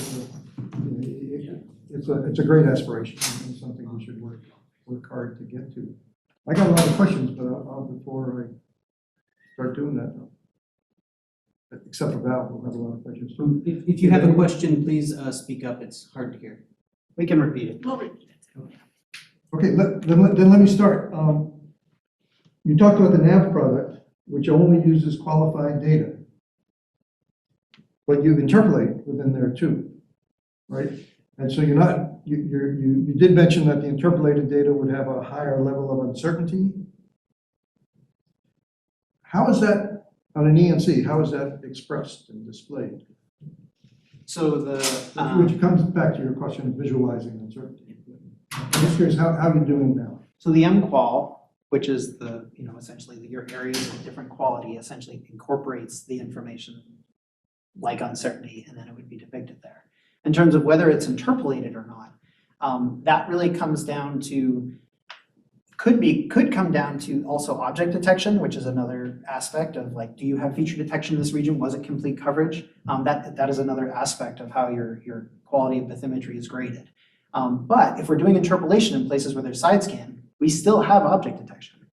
it's a great aspiration and something we should work hard to get to. I got a lot of questions, but I'll before I start doing that, except for Val, we'll have a lot of questions. If you have a question, please speak up. It's hard to hear. We can repeat it. We'll repeat it too. Okay, then let me start. You talked about the nav product, which only uses qualified data, but you interpolate within there too. right? And so you did mention that the interpolated data would have a higher level of uncertainty. How is that, on an ENC, how is that expressed and displayed? So Which comes back to your question of visualizing uncertainty. I'm just curious, how are you doing now? So the MQual, which is the, essentially your areas of different quality, essentially incorporates the information like uncertainty, and then it would be depicted there. In terms of whether it's interpolated or not, that really comes down to, could come down to also object detection, which is another aspect of like, do you have feature detection in this region? Was it complete coverage? That is another aspect of how your quality of bathymetry is graded. But if we're doing interpolation in places where there's side scan, we still have object detection.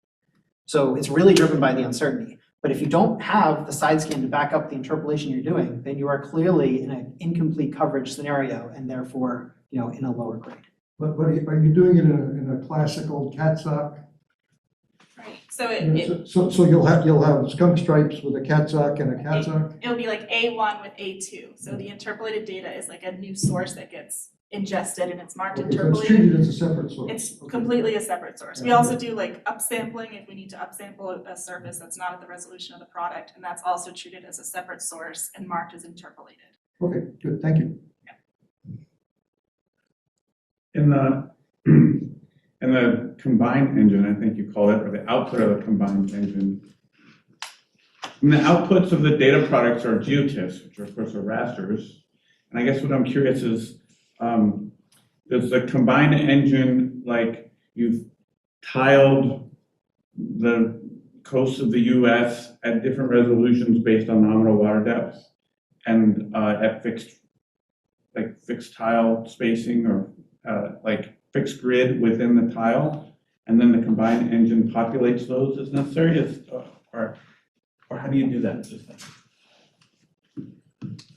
So it's really driven by the uncertainty. But if you don't have the side scan to back up the interpolation you're doing, then you are clearly in an incomplete coverage scenario and therefore, in a lower grade. But are you doing it in a classical catsock? Right, so So you'll have skunk stripes with a catsock and a catsock? it'll be like A1 with A2. So the interpolated data is like a new source that gets ingested and it's marked Okay, so it's interpolated. treated as a separate source? It's Okay. completely a separate source. We also do like upsampling if we need to upsample a surface that's not at the resolution of the product, and that's also treated as a separate source and marked as interpolated. Okay, good, thank you. In the combined engine, I think you call it, or the output of the combined engine, the outputs of the data products are geotiffs, which of course are rasters. And I guess what I'm curious is, does the combined engine, like you've tiled the coast of the US at different resolutions based on nominal water depth and at fixed tile spacing or like fixed grid within the tile, and then the combined engine populates those as necessary, or how do you do that?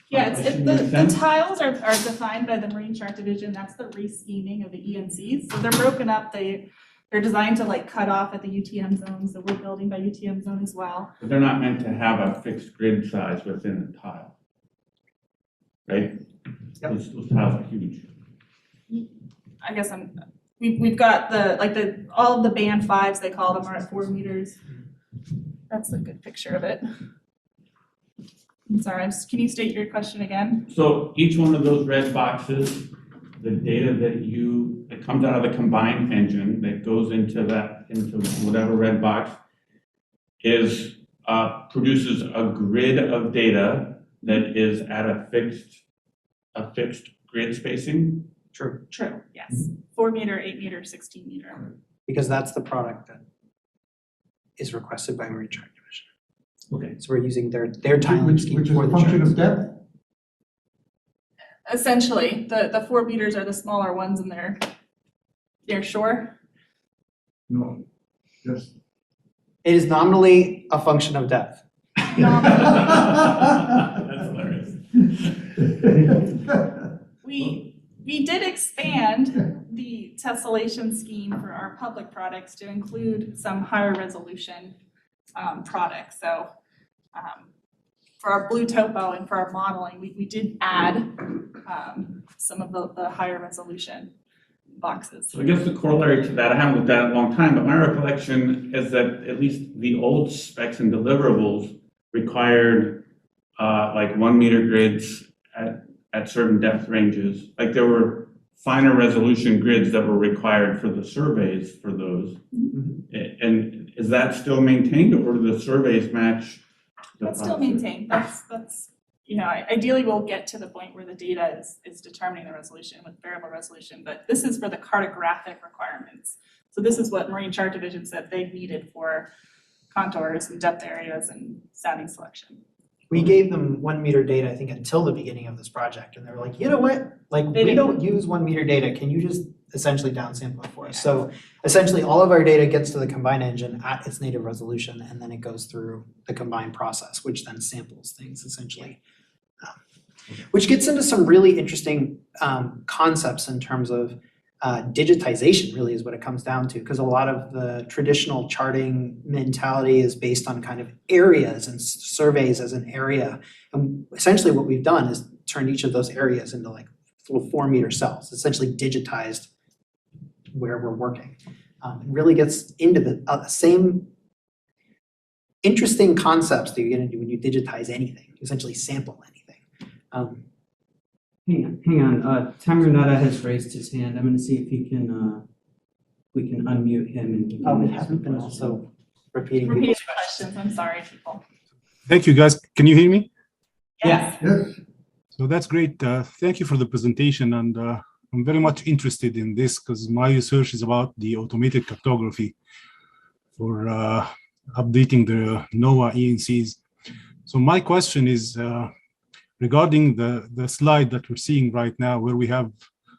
Yeah, the tiles are defined by the Marine Chart Division. That's the re-scheming of the ENCs. So they're broken up. They're designed to like cut off at the UTM zone. So we're building by UTM zone as well. But they're not meant to have a fixed grid size within the tile, right? Yep. Those tiles are huge. I guess we've got all of the band 5s, they call them, are at 4 meters. That's a good picture of it. I'm sorry, can you state your question again? So each one of those red boxes, the data that comes out of the combined engine that goes into whatever red box produces a grid of data that is at a fixed grid spacing. True. True, yes. 4 meter, 8 meter, 16 meter. Because that's the product that is requested by Marine Chart Division. Okay. So we're using their tiling scheme Which is for a the function charts. of depth? Essentially, the 4 meters are the smaller ones in their shore. No, yes. It is nominally a function of depth. That's hilarious. We did expand the tessellation scheme for our public products to include some higher resolution products. So for our BlueTopo and for our modeling, we did add some of the higher resolution boxes. So I guess the corollary to that, I haven't looked at it in a long time, but my recollection is that at least the old specs and deliverables required like 1 meter grids at certain depth ranges. Like there were finer resolution grids that were required for the surveys for those. Mm-hmm. And is that still maintained, or do the surveys match? That's still maintained. That's ideally we'll get to the point where the data is determining the resolution with variable resolution, but this is for the cartographic requirements. So this is what Marine Chart Division said they needed for contours and depth areas and sounding selection. We gave them 1 meter data, I think, until the beginning of this project, and they were like, you know what? Like, They we didn't- don't use 1 meter data. Can you just essentially downsample it for us? So essentially, all of our data gets to the combined engine at its native resolution, and then it goes through the combined process, which then samples things essentially. Which gets into some really interesting concepts in terms of digitization, really is what it comes down to, because a lot of the traditional charting mentality is based on kind of areas and surveys as an area. And essentially what we've done is turned each of those areas into like little 4-meter cells, essentially digitized where we're working. It really gets into the same interesting concepts that you're going to do when you digitize anything, essentially sample anything. Hang on. Tamarunada has raised his hand. I'm going to see if he can, we can unmute him. And he can We ask haven't a been question. also repeating Repeat people's the questions. I'm sorry, people. Thank you, guys. Can you hear me? Yes. Yes, So that's great. Thank you for the presentation. And I'm very much interested in this because my research is about the automated cartography for updating the NOAA ENCs. So my question is regarding the slide that we're seeing right now, where we have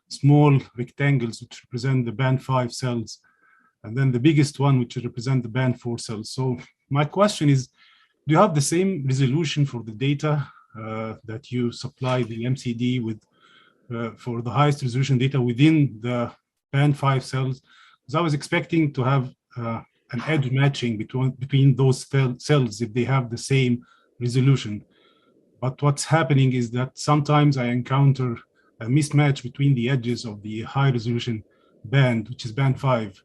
small rectangles which represent the band 5 cells, and then the biggest one which represent the band 4 cells. So my question is, do you have the same resolution for the data that you supply the MCD with for the highest resolution data within the band 5 cells? Because I was expecting to have an edge matching between those cells if they have the same resolution. But what's happening is that sometimes I encounter a mismatch between the edges of the high resolution band, which is band 5.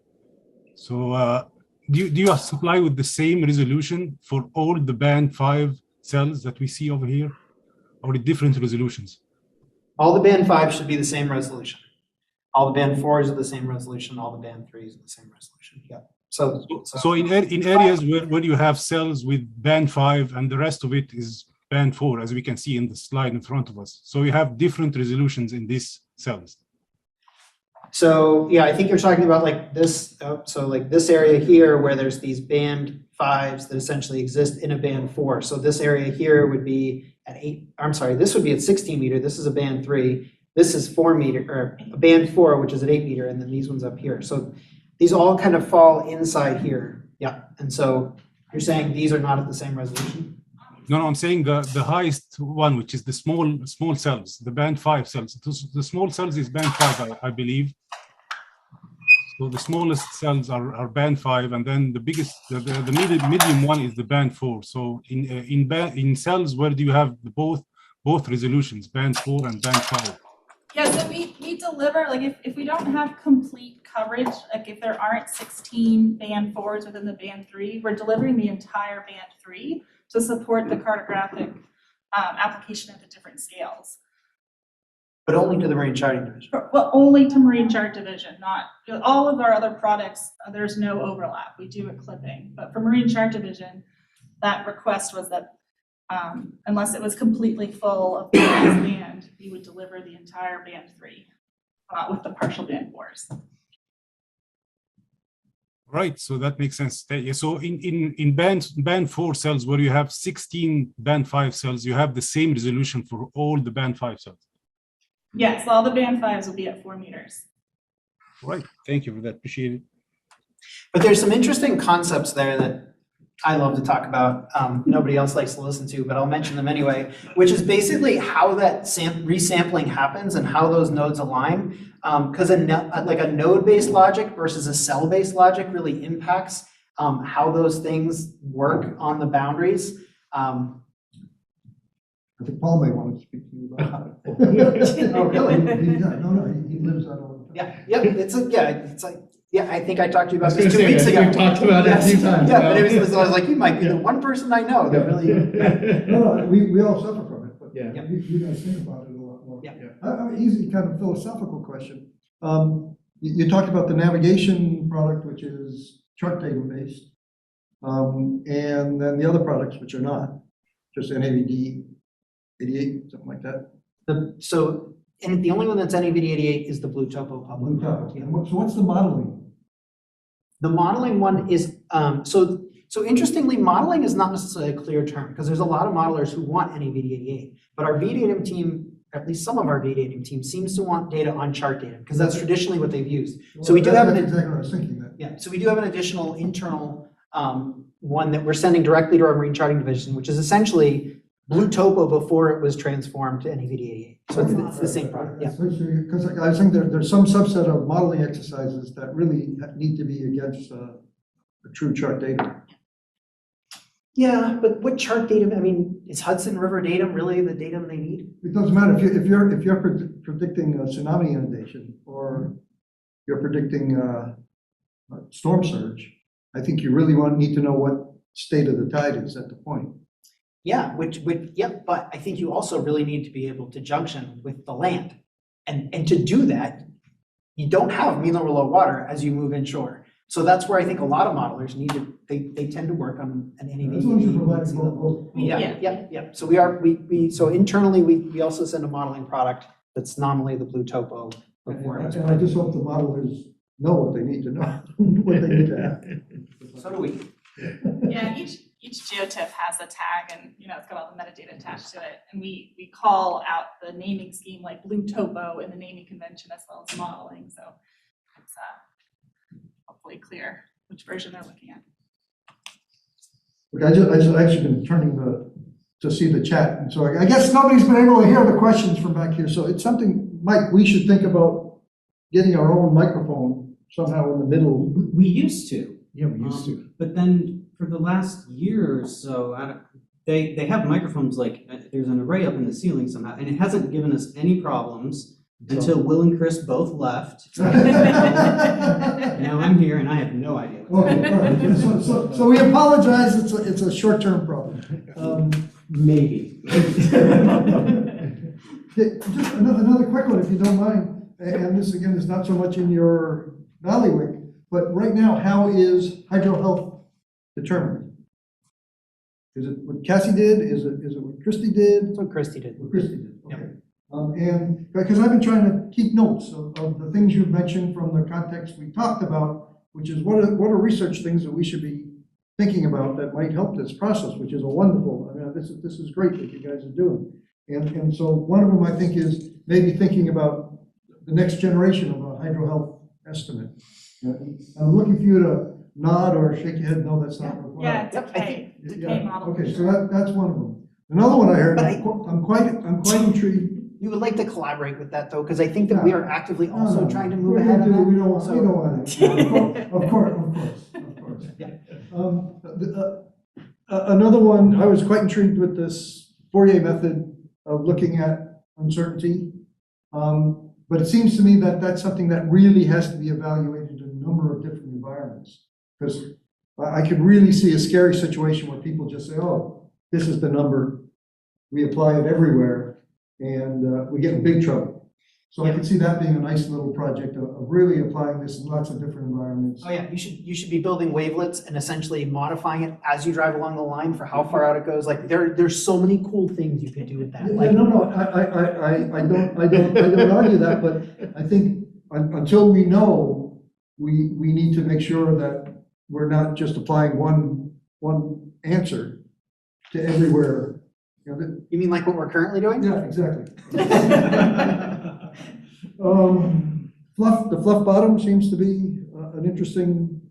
So do you supply with the same resolution for all the band 5 cells that we see over here, or with different resolutions? All the band 5 should be the same resolution. All the band 4s are the same resolution. All the band 3s are the same resolution. Yeah. So in areas where you have cells with band 5 and the rest of it is band 4, as we can see in the slide in front of us. So you have different resolutions in these cells. So yeah, I think you're talking about like this. So like this area here where there's these band 5s that essentially exist in a band 4. So this area here would be at 8. I'm sorry, this would be at 16 meter. This is a band 3. This is 4 meter, or a band 4, which is at 8 meter, and then these ones up here. So these all kind of fall inside here. Yeah. And so you're saying these are not at the same resolution? No, I'm saying the highest one, which is the small cells, the band 5 cells. The small cells is band 5, I believe. So the smallest cells are band 5, and then the biggest, the medium one is the band 4. So in cells, where do you have both resolutions, band 4 and band 5? Yeah, so we deliver, like if we don't have complete coverage, like if there aren't 16 band 4s within the band 3, we're delivering the entire band 3 to support the cartographic application at the different scales. But only to the marine charting division. Well, only to Marine Chart Division, not all of our other products. There's no overlap. We do a clipping, but for Marine Chart Division, that request was that unless it was completely full of the last band, we would deliver the entire band 3 with the partial band 4s. Right, so that makes sense. So in band 4 cells, where you have 16 band 5 cells, you have the same resolution for all the band 5 cells. Yes, all the band 5s will be at 4 meters. Right, thank you for that, appreciate it. But there's some interesting concepts there that I love to talk about. Nobody else likes to listen to, but I'll mention them anyway, which is basically how that resampling happens and how those nodes align. Because like a node-based logic versus a cell-based logic really impacts how those things work on the boundaries. I think Paul may want to speak to you about it. Oh, really? He lives out all the time. Yeah, I think I talked to you I about was this 2 gonna weeks say, ago. we've talked about it a few times. Yeah, but it was, I was like, you might be the one person I know that really. No, we all suffer from it, but Yeah. you guys think about it a lot more. Yeah. Easy kind of philosophical question. You talked about the navigation product, which is chart data based, and then the other products which are not, just NAVD 88, something like that. And the only one that's NAVD 88 is the BlueTopo public. BlueTopo. Yeah. So what's the modeling? The modeling one is, so interestingly, modeling is not necessarily a clear term because there's a lot of modelers who want NAVD 88, but our VDATM team, at least some of our VDATM team, seems to want data on chart data because that's traditionally what they've used. So we do have That's exactly what I was thinking. so we do have an additional internal one that we're sending directly to our Marine Charting Division, which is essentially BlueTopo before it was transformed to NAVD 88. So it's the same product, yeah. Because I think there's some subset of modeling exercises that really need to be against a true chart data. Yeah, but what chart datum, I mean, is Hudson River datum really the datum they need? It doesn't matter if you're predicting a tsunami inundation or you're predicting a storm surge. I think you really need to know what state of the tide is at the point. Yeah, yep, but I think you also really need to be able to junction with the land. And to do that, you don't have mean level low water as you move inshore. So that's where I think a lot of modelers need to, they tend to work on an NAV. As long as you're providing both. Yeah. So so internally, we also send a modeling product that's nominally the BlueTopo. And I just hope the modelers know what they need to know, what they need to have. So do we. Yeah, each geotip has a tag and, it's got all the metadata attached to it. And we call out the naming scheme like BlueTopo in the naming convention as well as modeling. So it's hopefully clear which version they're looking at. Okay, I just actually been turning to see the chat. And so I guess nobody's been able to hear the questions from back here. So it's something, Mike, we should think about getting our own microphone somehow in the middle. We used to. Yeah, we used to. But then for the last year or so, they have microphones like there's an array up in the ceiling somehow, and it hasn't given us any problems until Will and Chris both left. Now I'm here and I have no idea. Okay, all right. So we apologize. It's a short-term problem. Maybe. Just another quick one, if you don't mind. And this again is not so much in your bailiwick, but right now, how is hydro health determined? Is it what Cassie did? Is it what Christy did? That's what Christy did. What Christy did, okay. Yep. And because I've been trying to keep notes of the things you've mentioned from the context we talked about, which is what are research things that we should be thinking about that might help this process, which is a wonderful, I mean, this is great that you guys are doing. And so one of them I think is maybe thinking about the next generation of a hydro health estimate. I'm looking for you to nod or shake your head, no, that's not required. Yeah, Yep, I decay Yeah, model. okay, so that's one of them. Another one I heard, But I'm quite intrigued. We would like to collaborate with that though, because I think that we are actively also trying to move We ahead on that. We don't want it. Of course. Yeah. Another one, I was quite intrigued with this Fourier method of looking at uncertainty. But it seems to me that that's something that really has to be evaluated in a number of different environments. Because I could really see a scary situation where people just say, oh, this is the number, we apply it everywhere, and we get in big trouble. So I could see that being a nice little project of really applying this in lots of different environments. Oh yeah, you should be building wavelets and essentially modifying it as you drive along the line for how far out it goes. Like there's so many cool things you could do with that. Yeah, Like, no, I don't argue that, but I think until we know, we need to make sure that we're not just applying one answer to everywhere. You know, you mean like what we're currently doing? yeah, exactly. The fluff bottom seems to be an interesting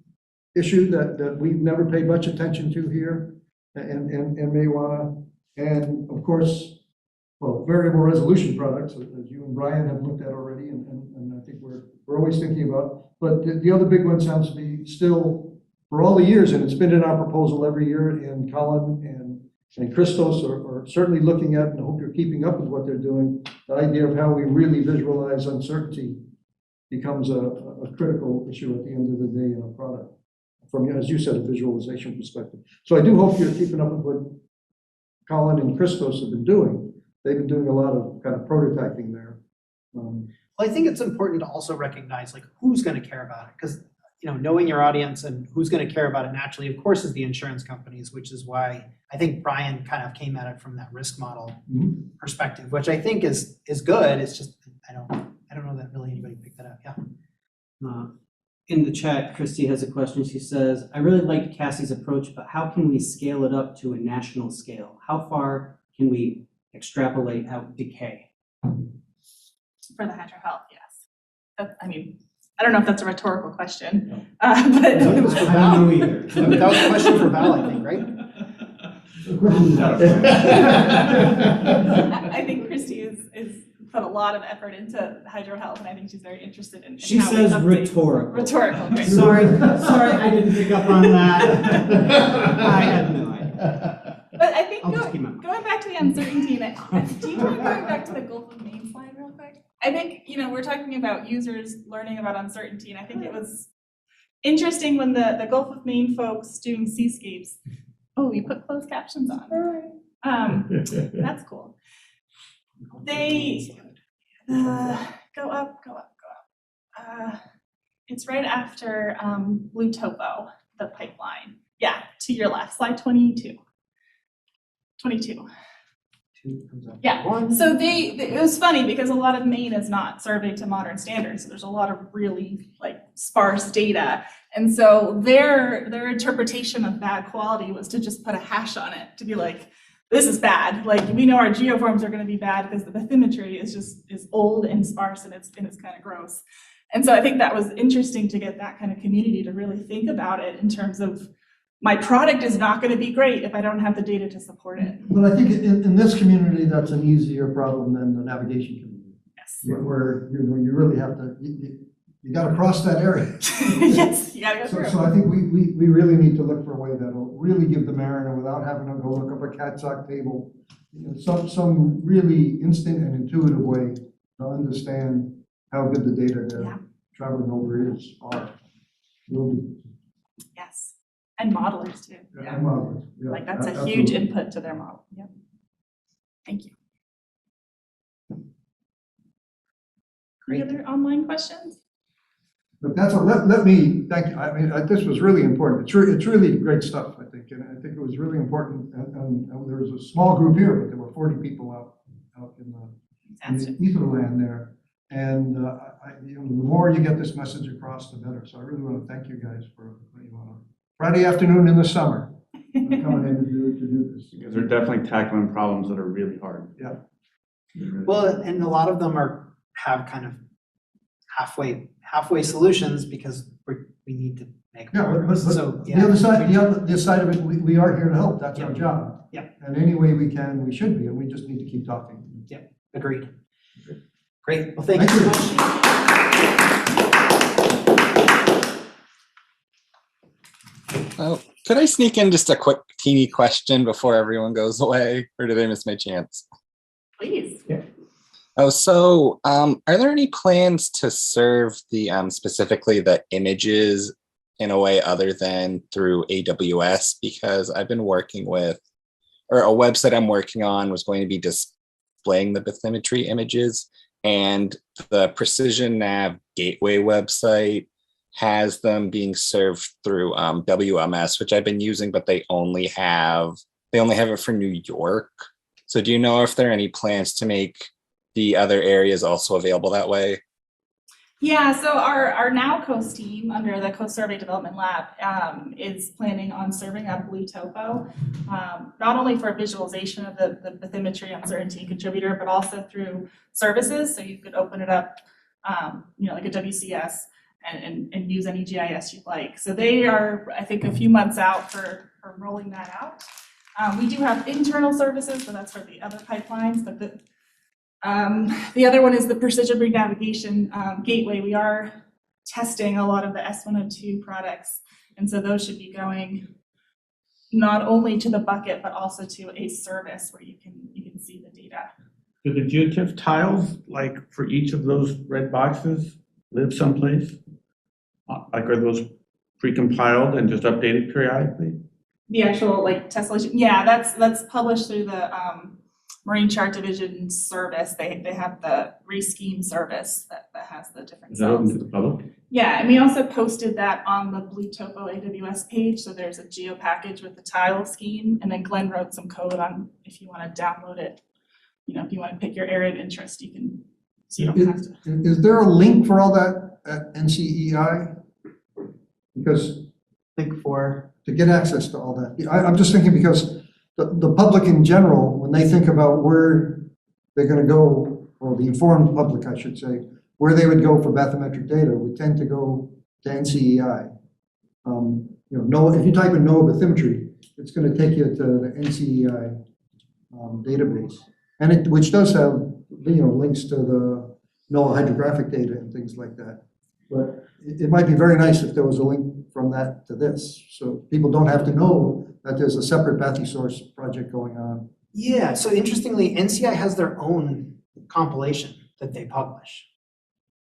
issue that we've never paid much attention to here and may wanna, and of course, well, variable resolution products, as you and Brian have looked at already, and I think we're always thinking about, but the other big one sounds to be still, for all the years, and it's been in our proposal every year, and Colin and Christos are certainly looking at, and I hope you're keeping up with what they're doing, the idea of how we really visualize uncertainty becomes a critical issue at the end of the day in a product, from, as you said, a visualization perspective. So I do hope you're keeping up with what Colin and Christos have been doing. They've been doing a lot of kind of prototyping there. Well, I think it's important to also recognize like who's going to care about it, because knowing your audience and who's going to care about it naturally, of course, is the insurance companies, which is why I think Brian kind of came at it from that risk model perspective, which I think is good. It's just I don't know that really anybody picked that up. Yeah. In the chat, Christy has a question. She says, I really like Cassie's approach, but how can we scale it up to a national scale? How far can we extrapolate out decay? For the hydro health, yes. I mean, I don't know if that's a rhetorical question, but I don't know either. That was a question for Val, I think, right? I think Christy is put a lot of effort into hydro health, and I think she's very interested in. She how we says update- rhetorical. Rhetorical. Great. Sorry, I didn't pick up on that. I had no idea. But I think I'll just keep my mouth. going back to the uncertainty, do you mind going back to the Gulf of Maine slide real quick? I think, we're talking about users learning about uncertainty, and I think it was interesting when the Gulf of Maine folks doing seascapes. Oh, we put closed captions on. That's cool. They go up. It's right after BlueTopo, the pipeline. Yeah, to your left, slide 22. 22. Yeah, so it was funny because a lot of Maine is not surveyed to modern standards. So there's a lot of really sparse data. And so their interpretation of bad quality was to just put a hash on it to be like, this is bad. We know our geoforms are going to be bad because the bathymetry is old and sparse and it's kind of gross. And so I think that was interesting to get that kind of community to really think about it in terms of my product is not going to be great if I don't have the data to support it. But I think in this community, that's an easier problem than the navigation community. Yes. Where you really have to, you got to cross that area. Yes, you got to go through. So I think we really need to look for a way that'll really give the mariner, without having to go look up a CATSOC table, some really instant and intuitive way to understand how good the data they're traveling over are. Will be. Yes, and modelers too. Yeah. And modelers. Yeah, that's a absolutely. huge input to their model. Yeah. Thank you. Any other online questions? But let me thank you. I mean, this was really important. It's really great stuff, I think. And I think it was really important. And there was a small group here, but there were 40 people out in the ether land there. And the more you get this message across, the better. So I really want to thank you guys for Friday afternoon in the summer coming in to do this. Because they're definitely tackling problems that are really hard. Yeah. Well, and a lot of them have kind of halfway solutions because we need to make progress. So the other side of it, we are here to help. That's our job. Yeah. And any way we can, we should be, and we just need to keep talking. Yeah, agreed. Great. Well, thank you so much. Oh, could I sneak in just a quick teeny question before everyone goes away, or did I miss my chance? Please. Yeah. Oh, so are there any plans to serve the specifically the images in a way other than through AWS? Because I've been working with, or a website I'm working on was going to be displaying the bathymetry images, and the Precision Nav Gateway website has them being served through WMS, which I've been using, but they only have it for New York. So do you know if there are any plans to make the other areas also available that way? Yeah, so our Now Coast team under the Coast Survey Development Lab is planning on serving up BlueTopo, not only for visualization of the bathymetry uncertainty contributor, but also through services. So you could open it up, like a WCS and use any GIS you'd like. So they are, I think, a few months out for rolling that out. We do have internal services, so that's for the other pipelines, but the other one is the Precision Rig Navigation Gateway. We are testing a lot of the S102 products, and so those should be going not only to the bucket, but also to a service where you can see the data. Do the geotiff tiles, for each of those red boxes, live someplace? Are those pre-compiled and just updated periodically? The actual tessellation, yeah, that's published through the Marine Chart Division service. They have the rescheme service that has the different Is that open cells. to the public? Yeah, and we also posted that on the BlueTopo AWS page. So there's a geo package with the tile scheme, and then Glen wrote some code on if you want to download it. If you want to pick your area of interest, you can. So you don't have to. Is there a link for all that at NCEI? Because to get access to all that, I'm just thinking because the public in general, when they think about where they're going to go, or the informed public, I should say, where they would go for bathymetric data, we tend to go to NCEI. If you type in NOAA bathymetry, it's going to take you to the NCEI database, and which does have links to the NOAA hydrographic data and things like that. But it might be very nice if there was a link from that to this, so people don't have to know that there's a separate BathySource project going on. Yeah, so interestingly, NCI has their own compilation that they publish.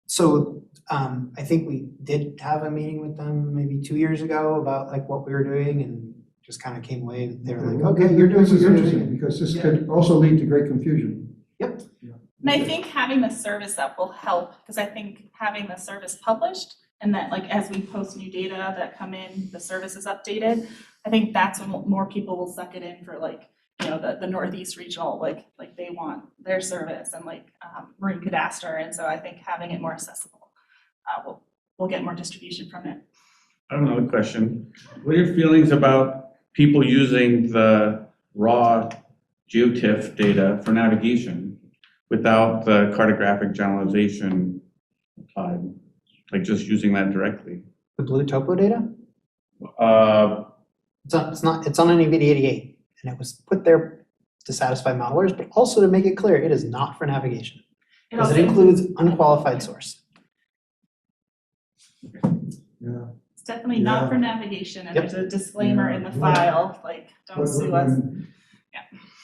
So I think we did have a meeting with them maybe 2 years ago about like what we were doing and just kind of came away. They were like, okay, you're doing This is what you're interesting doing. because this could also lead to great confusion. Yep. And I think having the service up will help, because I think having the service published and that like as we post new data that come in, the service is updated. I think that's when more people will suck it in for like, you know, the Northeast regional, like they want their service and like marine cadastre. And so I think having it more accessible, we'll get more distribution from it. I have another question. What are your feelings about people using the raw geotiff data for navigation without the cartographic generalization applied? Like just using that directly? The BlueTopo data? Uh, It's on an NVIDIA 88, and it was put there to satisfy modelers, but also to make it clear, it is not for navigation. Because it includes unqualified source. Yeah. It's definitely not for navigation, and there's a disclaimer in the file, like, don't sue us.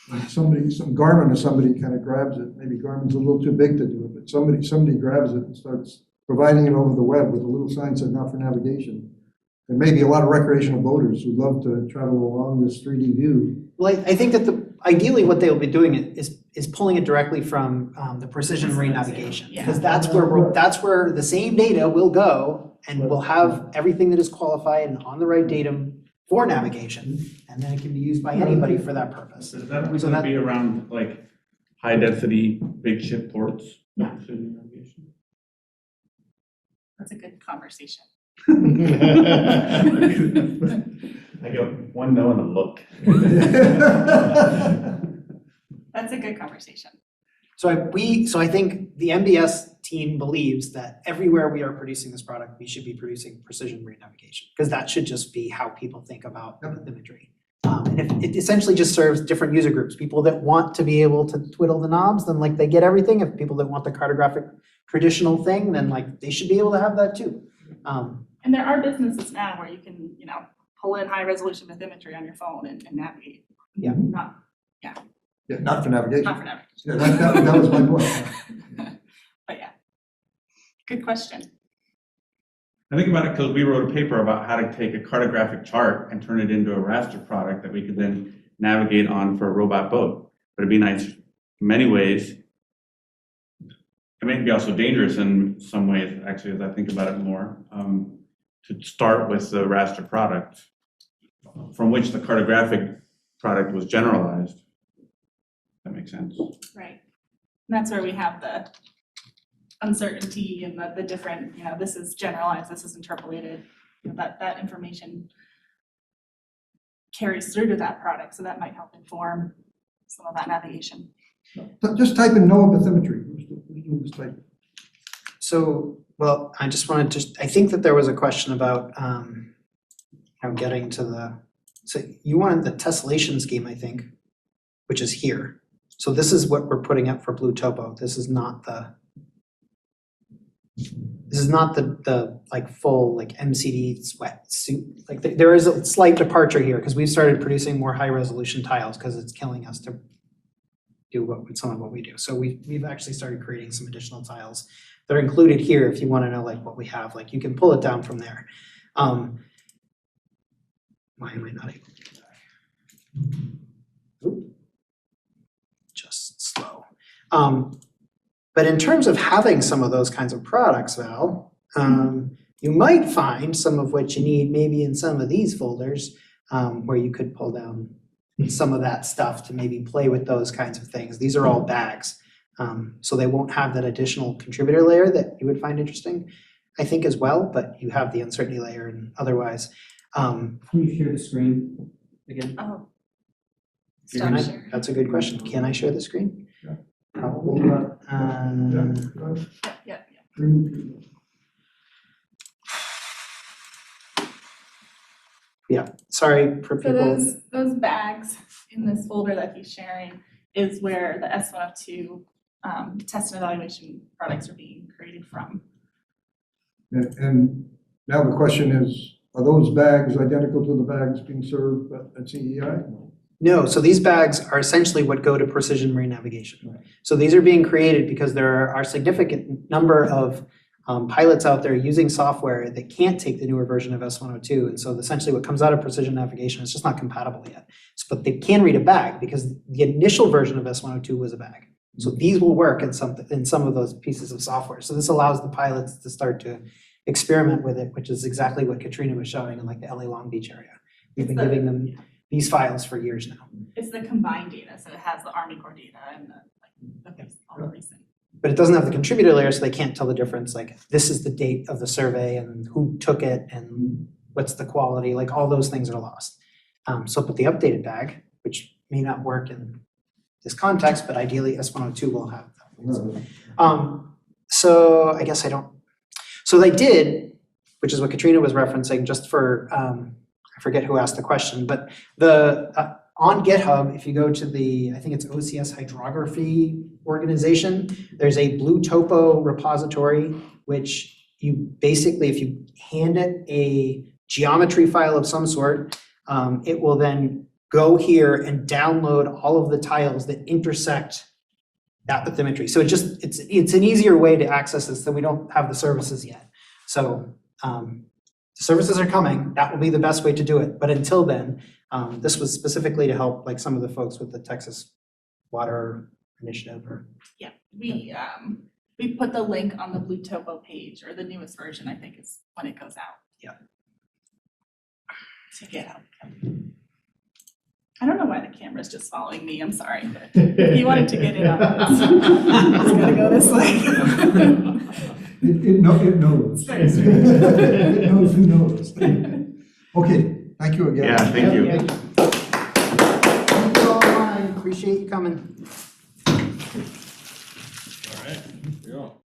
When some Garmin or somebody kind of grabs it, maybe Garmin's a little too big to do it, but somebody grabs it and starts providing it over the web with a little sign said not for navigation. There may be a lot of recreational boaters who love to travel along this 3D view. Well, I think that ideally what they'll be doing is pulling it directly from the precision marine navigation. Yeah. Because that's where the same data will go, and we'll have everything that is qualified and on the right datum for navigation, and then it can be used by anybody for that purpose. is that always gonna be around like high density, big ship ports? Yeah. Precision navigation? That's a good conversation. I go one no and a look. That's a good conversation. So I think the MBS team believes that everywhere we are producing this product, we should be producing precision marine navigation, because that should just be how people think about bathymetry. And if it essentially just serves different user groups, people that want to be able to twiddle the knobs, then like they get everything. If people that want the cartographic traditional thing, then like they should be able to have that too. And there are businesses now where you can, you know, pull in high resolution bathymetry on your phone and navigate. Yeah. Not Yeah, not for navigation. for navigation, Yeah, that was my point. but yeah. Good question. I think about it because we wrote a paper about how to take a cartographic chart and turn it into a raster product that we could then navigate on for a robot boat. But it'd be nice in many ways. It may be also dangerous in some ways, actually, as I think about it more, to start with the raster product from which the cartographic product was generalized. That makes sense. Right. And that's where we have the uncertainty and the different, you know, this is generalized, this is interpolated, you know, that information carries through to that product, so that might help inform some of that navigation. Just type in NOAA bathymetry. Just type. So, well, I just wanted to, I think that there was a question about getting to the, so you wanted the tessellation scheme, I think, which is here. So this is what we're putting up for BlueTopo. This is not the like full like MCD sweatsuit. Like there is a slight departure here because we've started producing more high resolution tiles because it's killing us to do some of what we do. So we've actually started creating some additional tiles that are included here if you want to know like what we have. Like you can pull it down from there. Why am I not able to do that? Oop. Just slow. But in terms of having some of those kinds of products, Val, you might find some of what you need maybe in some of these folders where you could pull down some of that stuff to maybe play with those kinds of things. These are all bags, so they won't have that additional contributor layer that you would find interesting, I think, as well, but you have the uncertainty layer and otherwise. Can you share the screen again? Oh. Can Stop I- sharing. That's a good question. Can I share the screen? Yeah. Probably. Yeah. Yeah, sorry for So people. those bags in this folder that he's sharing is where the S102 test and evaluation products are being created from. And now the question is, Are those bags identical to the bags being served at CEI? No, so these bags are essentially what go to precision marine navigation. So these are being created because there are a significant number of pilots out there using software that can't take the newer version of S102. And so essentially what comes out of precision navigation is just not compatible yet. But they can read a bag because the initial version of S102 was a bag. So these will work in some of those pieces of software. So this allows the pilots to start to experiment with it, which is exactly what Katrina was showing in like the LA Long Beach area. We've been giving them these files for years now. It's the combined data, so it has the Army Corps data and all the recent. But it doesn't have the contributor layer, so they can't tell the difference, like this is the date of the survey and who took it and what's the quality, like all those things are lost. So but the updated bag, which may not work in this context, but ideally S102 will have that. So I guess I don't, so they did, which is what Katrina was referencing, just for, I forget who asked the question, but the on GitHub, if you go to the, I think it's OCS hydrography organization, there's a BlueTopo repository, which you basically, if you hand it a geometry file of some sort, it will then go here and download all of the tiles that intersect that bathymetry. So it's an easier way to access this than we don't have the services yet. So the services are coming. That will be the best way to do it. But until then, this was specifically to help like some of the folks with the Texas Water Initiative. Yeah, we put the link on the BlueTopo page, or the newest version, I think is when it goes out. Yeah. To get out. I don't know why the camera's just following me, I'm sorry. But if you wanted to get it out, it's gonna go this way. It knows. It's very strange. It knows who knows. Okay, thank you again. Yeah, thank you. Thank you all, I appreciate you coming. All right, here we go.